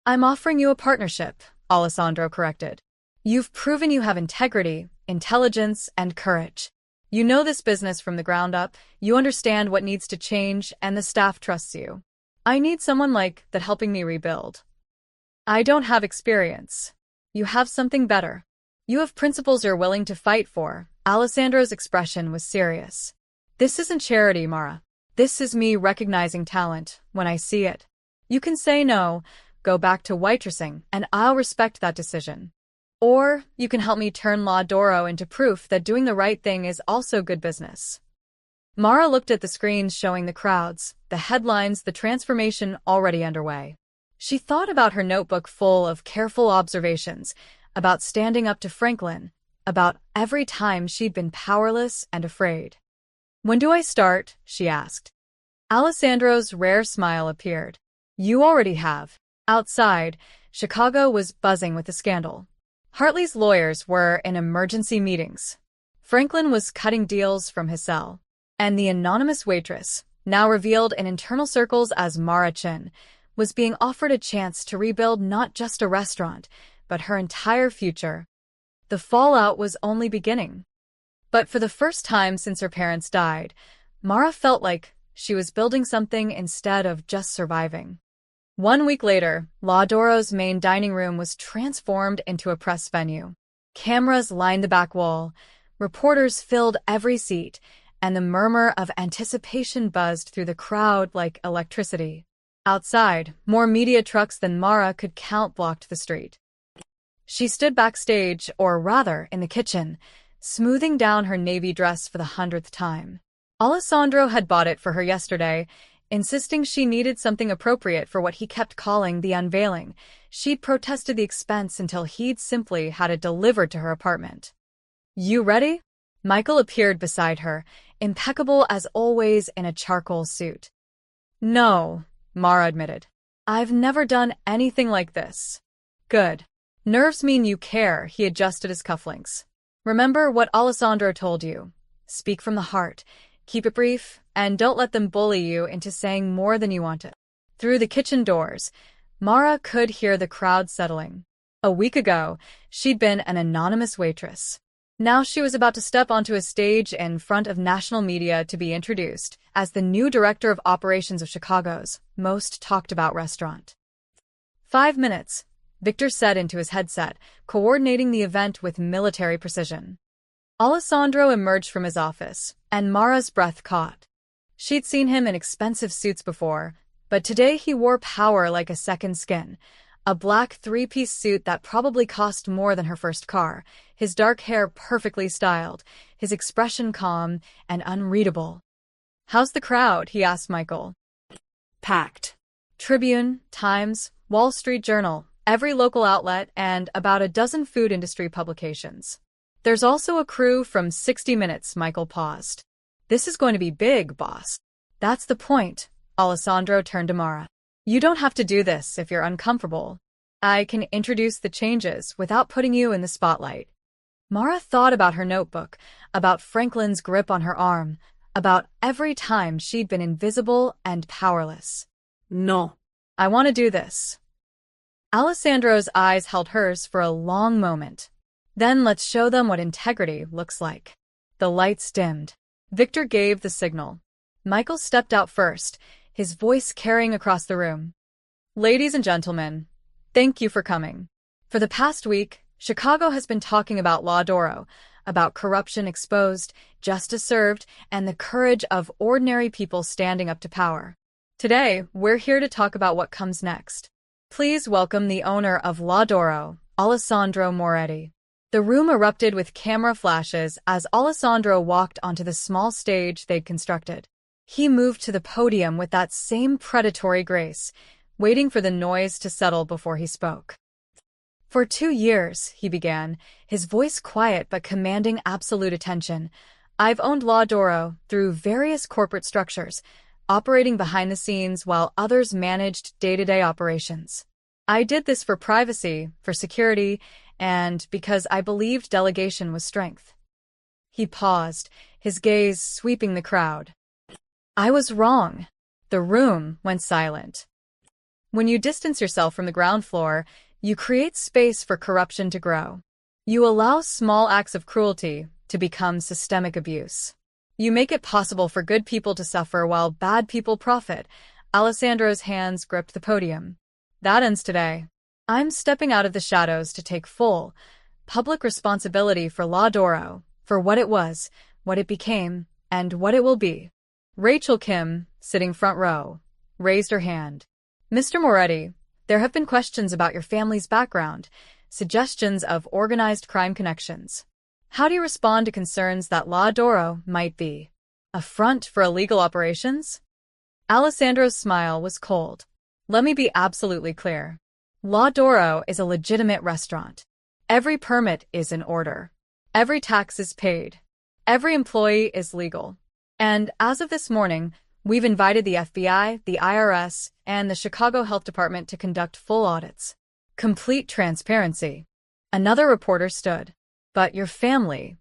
[SPEAKER 1] "I'm offering you a partnership," Alessandro corrected. "You've proven you have integrity, intelligence, and courage. You know this business from the ground up, you understand what needs to change, and the staff trusts you. I need someone like that helping me rebuild. I don't have experience. You have something better. You have principles you're willing to fight for." Alessandro's expression was serious. "This isn't charity, Mara. This is me recognizing talent when I see it. You can say no, go back to waitressing, and I'll respect that decision. Or you can help me turn La Doro into proof that doing the right thing is also good business." Mara looked at the screens showing the crowds, the headlines, the transformation already underway. She thought about her notebook full of careful observations, about standing up to Franklin, about every time she'd been powerless and afraid. "When do I start?" she asked. Alessandro's rare smile appeared. "You already have." Outside, Chicago was buzzing with the scandal. Hartley's lawyers were in emergency meetings. Franklin was cutting deals from his cell. And the anonymous waitress, now revealed in internal circles as Mara Chen, was being offered a chance to rebuild not just a restaurant, but her entire future. The fallout was only beginning. But for the first time since her parents died, Mara felt like she was building something instead of just surviving. 1 week later, La Doro's main dining room was transformed into a press venue. Cameras lined the back wall, reporters filled every seat, and the murmur of anticipation buzzed through the crowd like electricity. Outside, more media trucks than Mara could count blocked the street. She stood backstage, or rather, in the kitchen, smoothing down her navy dress for the 100th time. Alessandro had bought it for her yesterday, insisting she needed something appropriate for what he kept calling the unveiling. She'd protested the expense until he'd simply had it delivered to her apartment. "You ready?" Michael appeared beside her, impeccable as always in a charcoal suit. "No," Mara admitted. "I've never done anything like this." "Good. Nerves mean you care," he adjusted his cufflinks. "Remember what Alessandro told you. Speak from the heart, keep it brief, and don't let them bully you into saying more than you want to." Through the kitchen doors, Mara could hear the crowd settling. A week ago, she'd been an anonymous waitress. Now she was about to step onto a stage in front of national media to be introduced as the new director of operations of Chicago's most talked-about restaurant. 5 minutes, Victor said into his headset, coordinating the event with military precision. Alessandro emerged from his office, and Mara's breath caught. She'd seen him in expensive suits before, but today he wore power like a second skin. A black three-piece suit that probably cost more than her first car, his dark hair perfectly styled, his expression calm and unreadable. "How's the crowd?" he asked Michael.
[SPEAKER 2] Packed.
[SPEAKER 1] Tribune, Times, Wall Street Journal, every local outlet, and about a dozen food industry publications. "There's also a crew from 60 Minutes," Michael paused. "This is going to be big, boss." "That's the point," Alessandro turned to Mara. "You don't have to do this if you're uncomfortable. I can introduce the changes without putting you in the spotlight." Mara thought about her notebook, about Franklin's grip on her arm, about every time she'd been invisible and powerless.
[SPEAKER 2] No.
[SPEAKER 1] "I want to do this." Alessandro's eyes held hers for a long moment. "Then let's show them what integrity looks like." The lights dimmed. Victor gave the signal. Michael stepped out first, his voice carrying across the room. "Ladies and gentlemen, thank you for coming. For the past week, Chicago has been talking about Law Doro, about corruption exposed, justice served, and the courage of ordinary people standing up to power. Today, we're here to talk about what comes next. Please welcome the owner of Law Doro, Alessandro Moretti." The room erupted with camera flashes as Alessandro walked onto the small stage they'd constructed. He moved to the podium with that same predatory grace, waiting for the noise to settle before he spoke. "For 2 years," he began, his voice quiet but commanding absolute attention, "I've owned Law Doro through various corporate structures, operating behind the scenes while others managed day-to-day operations. I did this for privacy, for security, and because I believed delegation was strength." He paused, his gaze sweeping the crowd. "I was wrong." The room went silent. When you distance yourself from the ground floor, you create space for corruption to grow. You allow small acts of cruelty to become systemic abuse. You make it possible for good people to suffer while bad people profit. Alessandro's hands gripped the podium. "That ends today. I'm stepping out of the shadows to take full, public responsibility for Law Doro, for what it was, what it became, and what it will be." Rachel Kim, sitting front row, raised her hand. "Mr. Moretti, there have been questions about your family's background, suggestions of organized crime connections. How do you respond to concerns that Law Doro might be a front for illegal operations?" Alessandro's smile was cold. "Let me be absolutely clear. Law Doro is a legitimate restaurant. Every permit is in order. Every tax is paid. Every employee is legal. And as of this morning, we've invited the FBI, the IRS, and the Chicago Health Department to conduct full audits. Complete transparency." Another reporter stood. "But your family."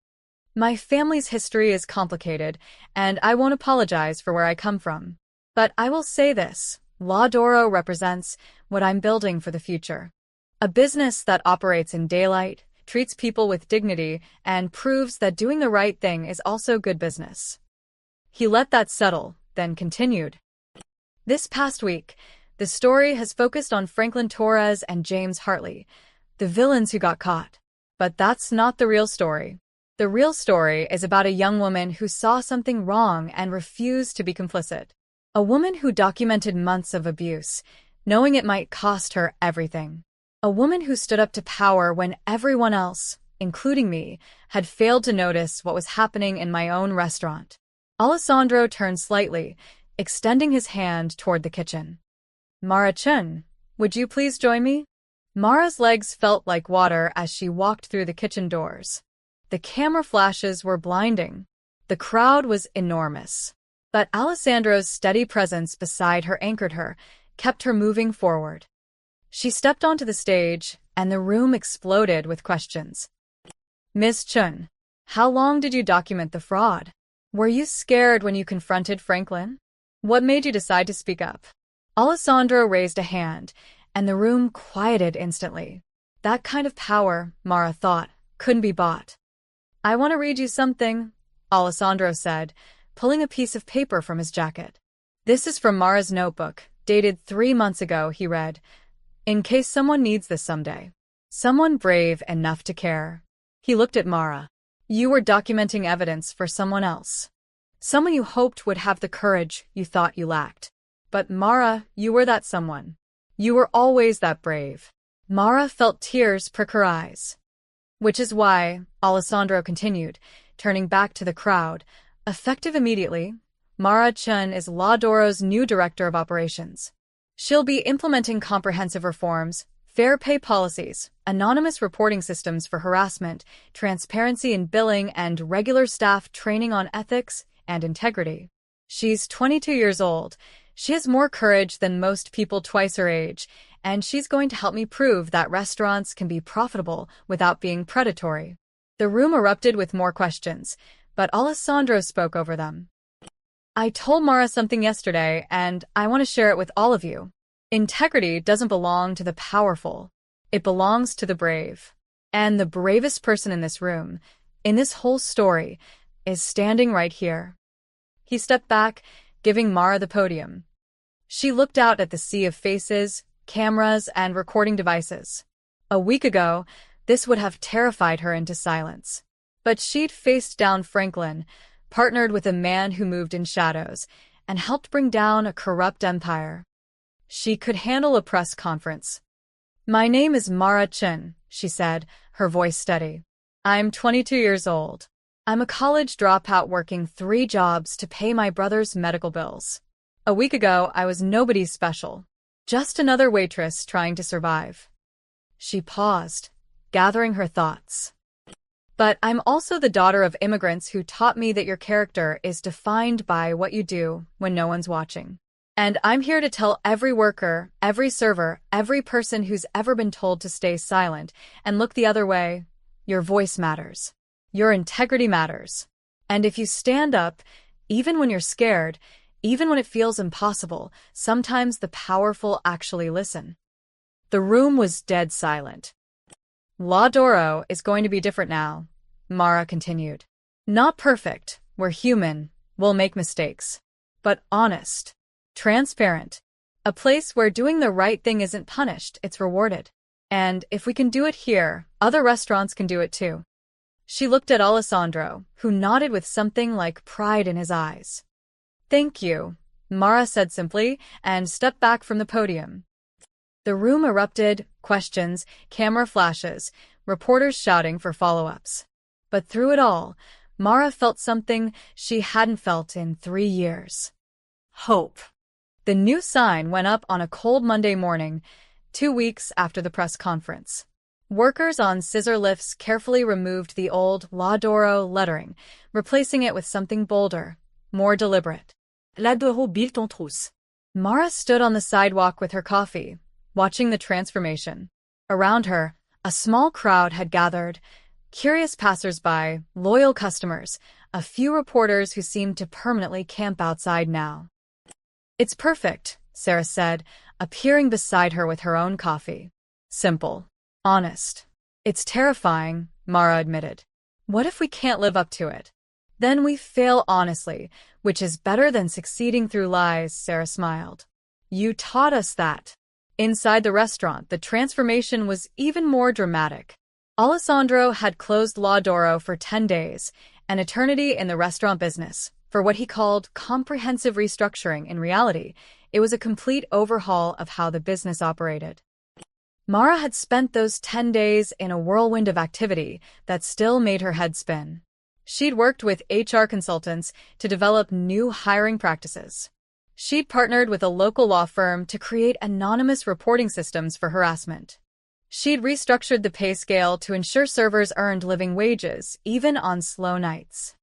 [SPEAKER 1] "My family's history is complicated, and I won't apologize for where I come from. But I will say this. Law Doro represents what I'm building for the future. A business that operates in daylight, treats people with dignity, and proves that doing the right thing is also good business." He let that settle, then continued. "This past week, the story has focused on Franklin Torres and James Hartley, the villains who got caught. But that's not the real story. The real story is about a young woman who saw something wrong and refused to be complicit. A woman who documented months of abuse, knowing it might cost her everything. A woman who stood up to power when everyone else, including me, had failed to notice what was happening in my own restaurant." Alessandro turned slightly, extending his hand toward the kitchen. "Mara Chun, would you please join me?" Mara's legs felt like water as she walked through the kitchen doors. The camera flashes were blinding. The crowd was enormous. But Alessandro's steady presence beside her anchored her, kept her moving forward. She stepped onto the stage, and the room exploded with questions. "Ms. Chun, how long did you document the fraud? Were you scared when you confronted Franklin? What made you decide to speak up?" Alessandro raised a hand, and the room quieted instantly. That kind of power, Mara thought, couldn't be bought. "I want to read you something," Alessandro said, pulling a piece of paper from his jacket. "This is from Mara's notebook, dated 3 months ago," he read. "In case someone needs this someday. Someone brave enough to care." He looked at Mara. You were documenting evidence for someone else. Someone you hoped would have the courage you thought you lacked. But Mara, you were that someone. You were always that brave. Mara felt tears prick her eyes. Which is why, Alessandro continued, turning back to the crowd, effective immediately, Mara Chun is Ladoro's new director of operations. She'll be implementing comprehensive reforms, fair pay policies, anonymous reporting systems for harassment, transparency in billing, and regular staff training on ethics and integrity. She's 22 years old. She has more courage than most people twice her age, and she's going to help me prove that restaurants can be profitable without being predatory. The room erupted with more questions, but Alessandro spoke over them. I told Mara something yesterday, and I want to share it with all of you. Integrity doesn't belong to the powerful. It belongs to the brave. And the bravest person in this room, in this whole story, is standing right here. He stepped back, giving Mara the podium. She looked out at the sea of faces, cameras, and recording devices. A week ago, this would have terrified her into silence. But she'd faced down Franklin, partnered with a man who moved in shadows, and helped bring down a corrupt empire. She could handle a press conference. My name is Mara Chun, she said, her voice steady. I'm 22 years old. I'm a college dropout working 3 jobs to pay my brother's medical bills. A week ago, I was nobody special. Just another waitress trying to survive. She paused, gathering her thoughts. But I'm also the daughter of immigrants who taught me that your character is defined by what you do when no one's watching. And I'm here to tell every worker, every server, every person who's ever been told to stay silent and look the other way, your voice matters. Your integrity matters. And if you stand up, even when you're scared, even when it feels impossible, sometimes the powerful actually listen. The room was dead silent. Ladoro is going to be different now, Mara continued. Not perfect, we're human, we'll make mistakes. But honest. Transparent. A place where doing the right thing isn't punished, it's rewarded. And if we can do it here, other restaurants can do it too. She looked at Alessandro, who nodded with something like pride in his eyes. Thank you, Mara said simply, and stepped back from the podium. The room erupted, questions, camera flashes, reporters shouting for follow-ups. But through it all, Mara felt something she hadn't felt in 3 years. Hope. The new sign went up on a cold Monday morning, 2 weeks after the press conference. Workers on scissor lifts carefully removed the old Ladoro lettering, replacing it with something bolder, more deliberate. Ladoro built en trousse. Mara stood on the sidewalk with her coffee, watching the transformation. Around her, a small crowd had gathered, curious passers-by, loyal customers, a few reporters who seemed to permanently camp outside now. It's perfect, Sarah said, appearing beside her with her own coffee. Simple. Honest. It's terrifying, Mara admitted. What if we can't live up to it? Then we fail honestly, which is better than succeeding through lies, Sarah smiled. You taught us that. Inside the restaurant, the transformation was even more dramatic. Alessandro had closed Ladoro for 10 days, an eternity in the restaurant business. For what he called comprehensive restructuring. In reality, it was a complete overhaul of how the business operated. Mara had spent those 10 days in a whirlwind of activity that still made her head spin. She'd worked with HR consultants to develop new hiring practices. She'd partnered with a local law firm to create anonymous reporting systems for harassment. She'd restructured the pay scale to ensure servers earned living wages, even on slow nights.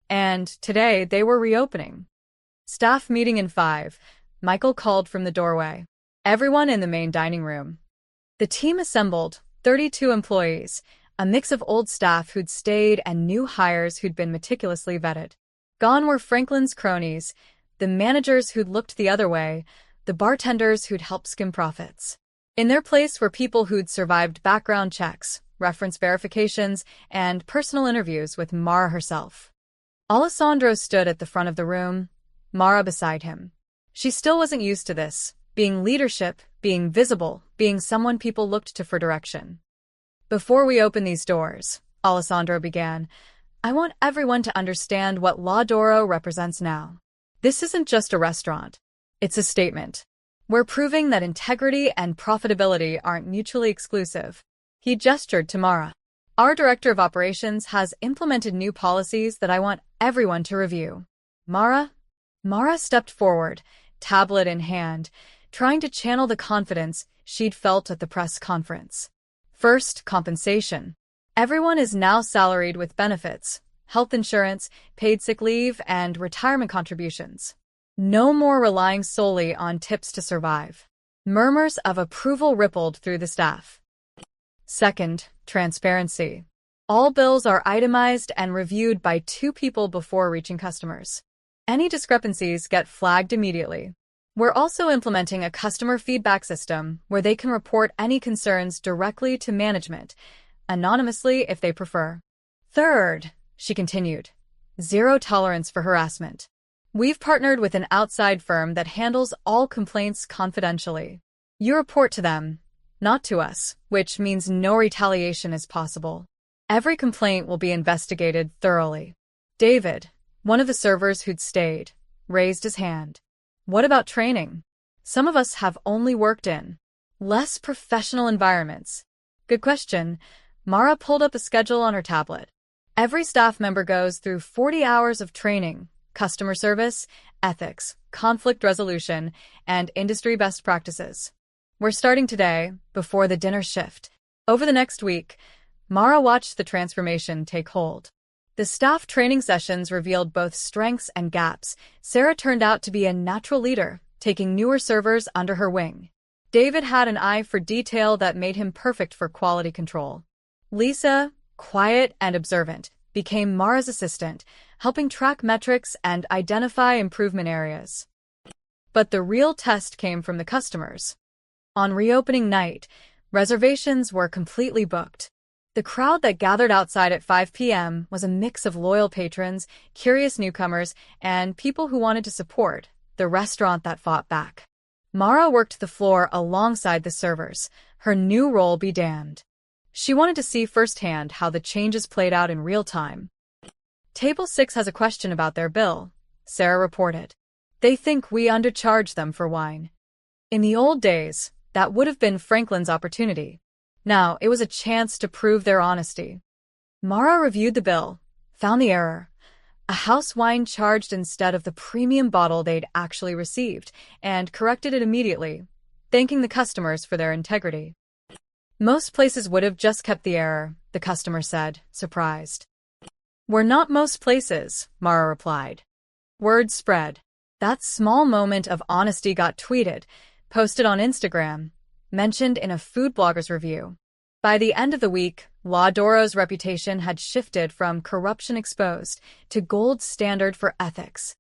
[SPEAKER 1] And today they were reopening. Staff meeting in 5, Michael called from the doorway. Everyone in the main dining room. The team assembled, 32 employees, a mix of old staff who'd stayed and new hires who'd been meticulously vetted. Gone were Franklin's cronies, the managers who'd looked the other way, the bartenders who'd helped skim profits. In their place were people who'd survived background checks, reference verifications, and personal interviews with Mara herself. Alessandro stood at the front of the room, Mara beside him. She still wasn't used to this, being leadership, being visible, being someone people looked to for direction. Before we open these doors, Alessandro began, I want everyone to understand what La Doro represents now. This isn't just a restaurant. It's a statement. We're proving that integrity and profitability aren't mutually exclusive. He gestured to Mara. Our director of operations has implemented new policies that I want everyone to review. Mara stepped forward, tablet in hand, trying to channel the confidence she'd felt at the press conference. First, compensation. Everyone is now salaried with benefits, health insurance, paid sick leave, and retirement contributions. No more relying solely on tips to survive. Murmurs of approval rippled through the staff. Second, transparency. All bills are itemized and reviewed by 2 people before reaching customers. Any discrepancies get flagged immediately. We're also implementing a customer feedback system where they can report any concerns directly to management, anonymously if they prefer. Third, she continued, zero tolerance for harassment. We've partnered with an outside firm that handles all complaints confidentially. You report to them, not to us, which means no retaliation is possible. Every complaint will be investigated thoroughly. David, one of the servers who'd stayed, raised his hand. What about training? Some of us have only worked in less professional environments. Good question. Mara pulled up a schedule on her tablet. Every staff member goes through 40 hours of training, customer service, ethics, conflict resolution, and industry best practices. We're starting today, before the dinner shift. Over the next week, Mara watched the transformation take hold. The staff training sessions revealed both strengths and gaps. Sarah turned out to be a natural leader, taking newer servers under her wing. David had an eye for detail that made him perfect for quality control. Lisa, quiet and observant, became Mara's assistant, helping track metrics and identify improvement areas. But the real test came from the customers. On reopening night, reservations were completely booked. The crowd that gathered outside at 5 p.m. was a mix of loyal patrons, curious newcomers, and people who wanted to support the restaurant that fought back. Mara worked the floor alongside the servers, her new role be damned. She wanted to see firsthand how the changes played out in real time. Table 6 has a question about their bill, Sarah reported. They think we undercharged them for wine. In the old days, that would have been Franklin's opportunity. Now, it was a chance to prove their honesty. Mara reviewed the bill, found the error. A house wine charged instead of the premium bottle they'd actually received, and corrected it immediately, thanking the customers for their integrity. Most places would have just kept the error, the customer said, surprised. We're not most places, Mara replied. Word spread. That small moment of honesty got tweeted, posted on Instagram, mentioned in a food blogger's review. By the end of the week, La Doro's reputation had shifted from corruption exposed to gold standard for ethics.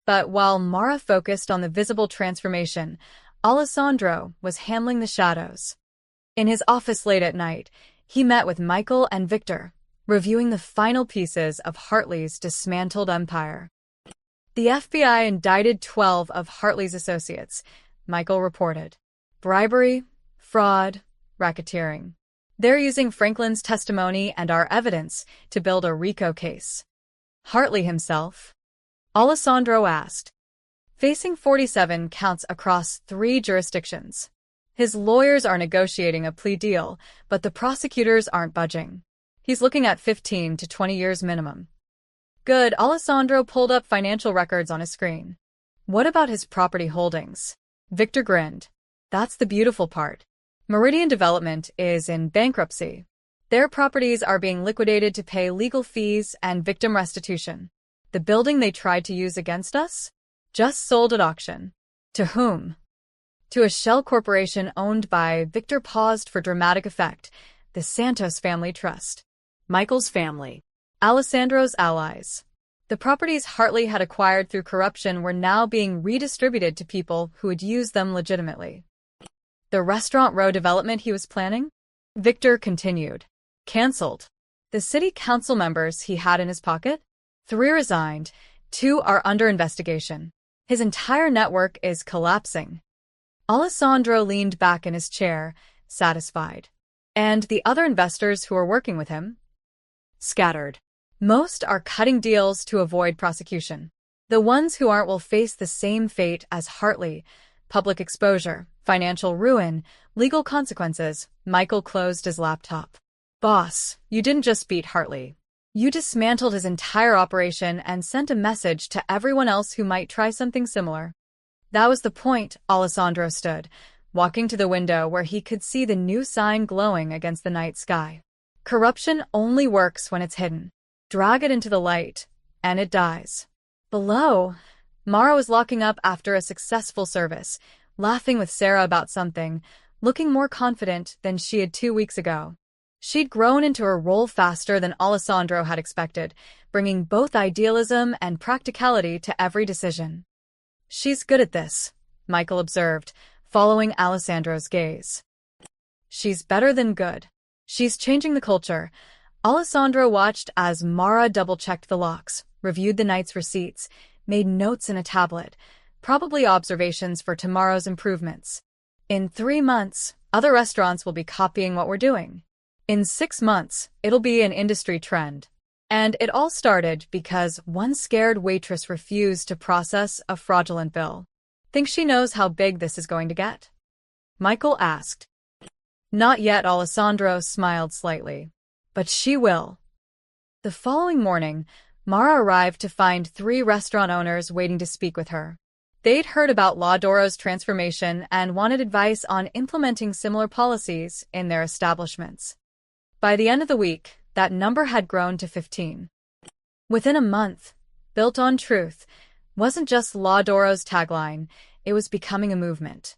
[SPEAKER 1] But while Mara focused on the visible transformation, Alessandro was handling the shadows. In his office late at night, he met with Michael and Victor, reviewing the final pieces of Hartley's dismantled empire. The FBI indicted 12 of Hartley's associates, Michael reported. Bribery, fraud, racketeering. They're using Franklin's testimony and our evidence to build a RICO case. Hartley himself? Alessandro asked. Facing 47 counts across 3 jurisdictions. His lawyers are negotiating a plea deal, but the prosecutors aren't budging. He's looking at 15 to 20 years minimum. Good, Alessandro pulled up financial records on his screen. What about his property holdings? Victor grinned. That's the beautiful part. Meridian Development is in bankruptcy. Their properties are being liquidated to pay legal fees and victim restitution. The building they tried to use against us? Just sold at auction. To whom? To a shell corporation owned by, Victor paused for dramatic effect, the Santos Family Trust.
[SPEAKER 2] Michael's family.
[SPEAKER 1] Alessandro's allies. The properties Hartley had acquired through corruption were now being redistributed to people who would use them legitimately. The restaurant row development he was planning? Victor continued. Cancelled. The city council members he had in his pocket? 3 resigned, 2 are under investigation. His entire network is collapsing. Alessandro leaned back in his chair, satisfied. And the other investors who were working with him? Scattered. Most are cutting deals to avoid prosecution. The ones who aren't will face the same fate as Hartley: public exposure, financial ruin, legal consequences. Michael closed his laptop. Boss, you didn't just beat Hartley. You dismantled his entire operation and sent a message to everyone else who might try something similar. That was the point. Alessandro stood, walking to the window where he could see the new sign glowing against the night sky. Corruption only works when it's hidden. Drag it into the light, and it dies. Below, Mara was locking up after a successful service, laughing with Sarah about something, looking more confident than she had 2 weeks ago. She'd grown into her role faster than Alessandro had expected, bringing both idealism and practicality to every decision. She's good at this, Michael observed, following Alessandro's gaze. She's better than good. She's changing the culture. Alessandro watched as Mara double-checked the locks, reviewed the night's receipts, made notes in a tablet, probably observations for tomorrow's improvements. In 3 months, other restaurants will be copying what we're doing. In 6 months, it'll be an industry trend. And it all started because one scared waitress refused to process a fraudulent bill. Think she knows how big this is going to get? Michael asked. Not yet, Alessandro smiled slightly. But she will. The following morning, Mara arrived to find 3 restaurant owners waiting to speak with her. They'd heard about Laudoro's transformation and wanted advice on implementing similar policies in their establishments. By the end of the week, that number had grown to 15. Within a month, built on truth, wasn't just Laudoro's tagline, it was becoming a movement.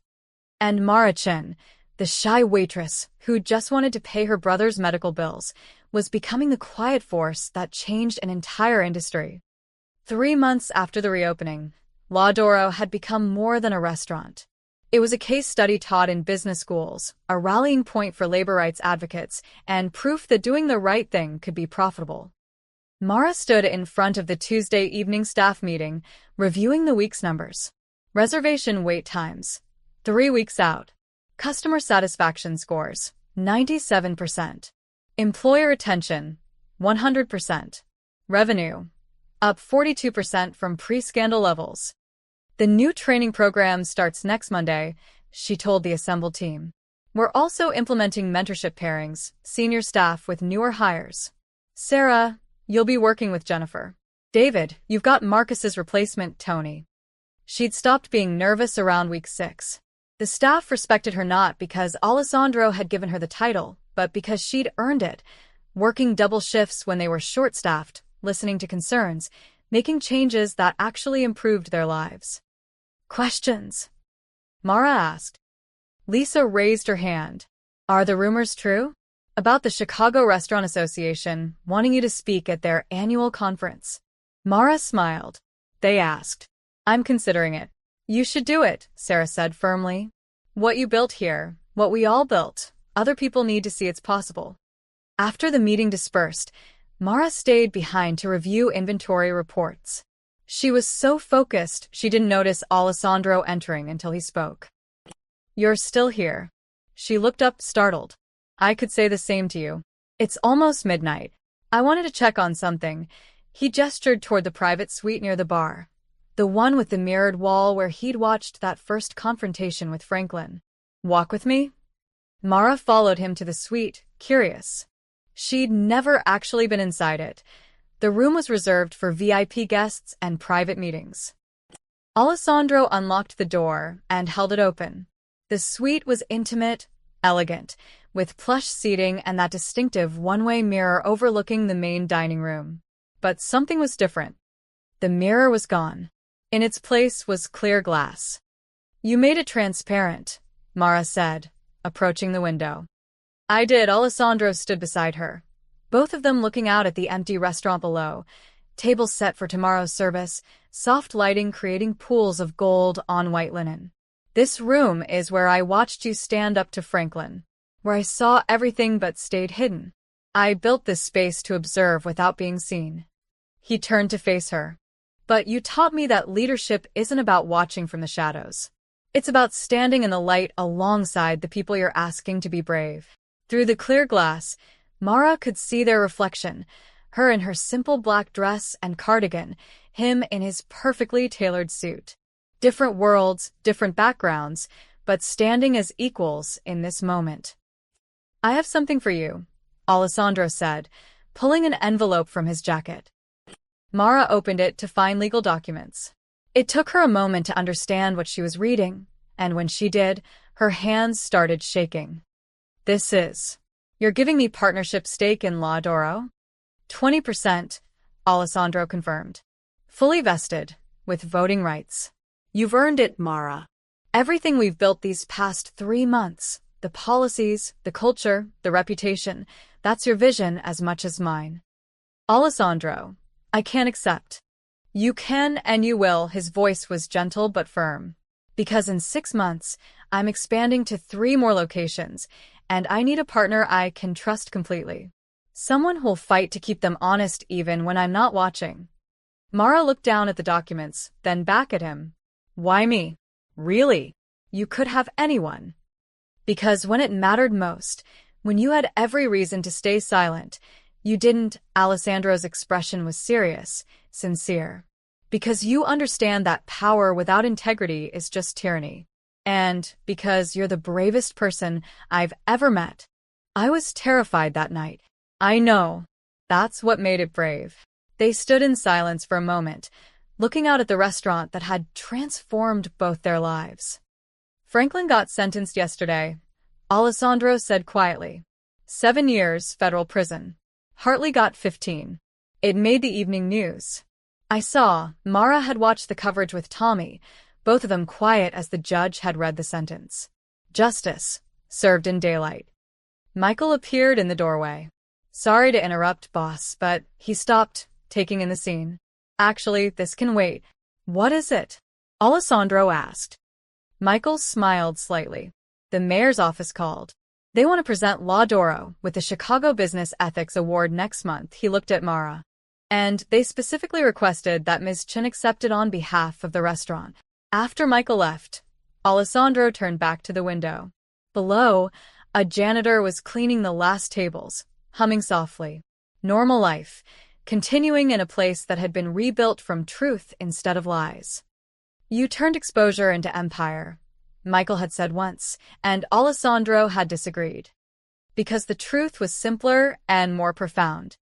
[SPEAKER 1] And Mara Chin, the shy waitress who just wanted to pay her brother's medical bills, was becoming the quiet force that changed an entire industry. 3 months after the reopening, Laudoro had become more than a restaurant. It was a case study taught in business schools, a rallying point for labor rights advocates, and proof that doing the right thing could be profitable. Mara stood in front of the Tuesday evening staff meeting, reviewing the week's numbers. Reservation wait times, 3 weeks out. Customer satisfaction scores, 97%. Employer retention, 100%. Revenue, up 42% from pre-scandal levels. The new training program starts next Monday, she told the assembled team. We're also implementing mentorship pairings, senior staff with newer hires. Sarah, you'll be working with Jennifer. David, you've got Marcus's replacement, Tony. She'd stopped being nervous around week 6. The staff respected her not because Alessandro had given her the title, but because she'd earned it, working double shifts when they were short-staffed, listening to concerns, making changes that actually improved their lives. Questions? Mara asked. Lisa raised her hand. Are the rumors true? About the Chicago Restaurant Association wanting you to speak at their annual conference. Mara smiled. They asked. I'm considering it. You should do it, Sarah said firmly. What you built here, what we all built, other people need to see it's possible. After the meeting dispersed, Mara stayed behind to review inventory reports. She was so focused she didn't notice Alessandro entering until he spoke. You're still here. She looked up, startled. I could say the same to you. It's almost midnight. I wanted to check on something. He gestured toward the private suite near the bar. The one with the mirrored wall where he'd watched that first confrontation with Franklin. Walk with me? Mara followed him to the suite, curious. She'd never actually been inside it. The room was reserved for VIP guests and private meetings. Alessandro unlocked the door and held it open. The suite was intimate, elegant, with plush seating and that distinctive one-way mirror overlooking the main dining room. But something was different. The mirror was gone. In its place was clear glass. You made it transparent, Mara said, approaching the window. I did. Alessandro stood beside her, both of them looking out at the empty restaurant below, tables set for tomorrow's service, soft lighting creating pools of gold on white linen. This room is where I watched you stand up to Franklin, where I saw everything but stayed hidden. I built this space to observe without being seen. He turned to face her. But you taught me that leadership isn't about watching from the shadows. It's about standing in the light alongside the people you're asking to be brave. Through the clear glass, Mara could see their reflection, her in her simple black dress and cardigan, him in his perfectly tailored suit. Different worlds, different backgrounds, but standing as equals in this moment. "I have something for you," Alessandro said, pulling an envelope from his jacket. Mara opened it to find legal documents. It took her a moment to understand what she was reading, and when she did, her hands started shaking. "This is... You're giving me partnership stake in La Doro?" 20%, Alessandro confirmed. "Fully vested, with voting rights."
[SPEAKER 2] You've earned it, Mara.
[SPEAKER 1] "Everything we've built these past 3 months, the policies, the culture, the reputation, that's your vision as much as mine." "Alessandro, I can't accept." "You can and you will," his voice was gentle but firm. "Because in 6 months, I'm expanding to 3 more locations, and I need a partner I can trust completely. Someone who'll fight to keep them honest even when I'm not watching." Mara looked down at the documents, then back at him. "Why me? Really? You could have anyone." "Because when it mattered most, when you had every reason to stay silent, you didn't." Alessandro's expression was serious, sincere. "Because you understand that power without integrity is just tyranny. And because you're the bravest person I've ever met." "I was terrified that night." "I know. That's what made it brave." They stood in silence for a moment, looking out at the restaurant that had transformed both their lives. "Franklin got sentenced yesterday," Alessandro said quietly. 7 years, federal prison. Hartley got 15. It made the evening news. I saw, Mara had watched the coverage with Tommy, both of them quiet as the judge had read the sentence. Justice, served in daylight. Michael appeared in the doorway. "Sorry to interrupt, boss," but he stopped, taking in the scene. "Actually, this can wait." "What is it?" Alessandro asked. Michael smiled slightly. "The mayor's office called. They want to present La Doro with the Chicago Business Ethics Award next month." He looked at Mara. "And they specifically requested that Ms. Chin accept it on behalf of the restaurant." After Michael left, Alessandro turned back to the window. Below, a janitor was cleaning the last tables, humming softly. Normal life, continuing in a place that had been rebuilt from truth instead of lies. "You turned exposure into empire," Michael had said once, and Alessandro had disagreed. Because the truth was simpler and more profound.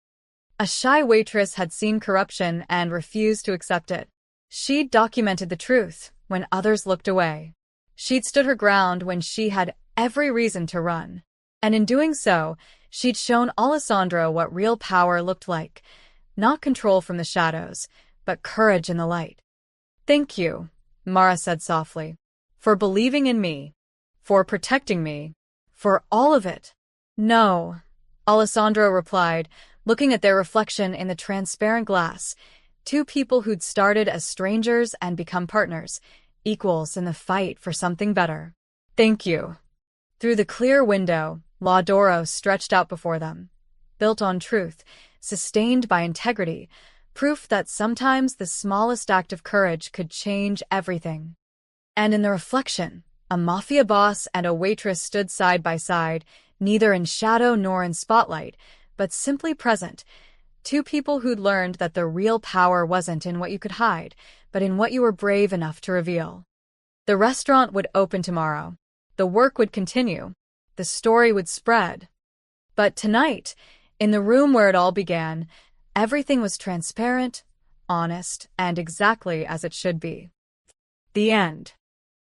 [SPEAKER 1] A shy waitress had seen corruption and refused to accept it. She'd documented the truth when others looked away. She'd stood her ground when she had every reason to run. And in doing so, she'd shown Alessandro what real power looked like. Not control from the shadows, but courage in the light. "Thank you," Mara said softly. "For believing in me. For protecting me. For all of it." "No," Alessandro replied, looking at their reflection in the transparent glass. 2 people who'd started as strangers and become partners, equals in the fight for something better. "Thank you." Through the clear window, La Doro stretched out before them. Built on truth, sustained by integrity, proof that sometimes the smallest act of courage could change everything. And in the reflection, a Mafia boss and a waitress stood side by side, neither in shadow nor in spotlight, but simply present. 2 people who'd learned that the real power wasn't in what you could hide, but in what you were brave enough to reveal. The restaurant would open tomorrow. The work would continue. The story would spread. But tonight, in the room where it all began, everything was transparent, honest, and exactly as it should be. The end.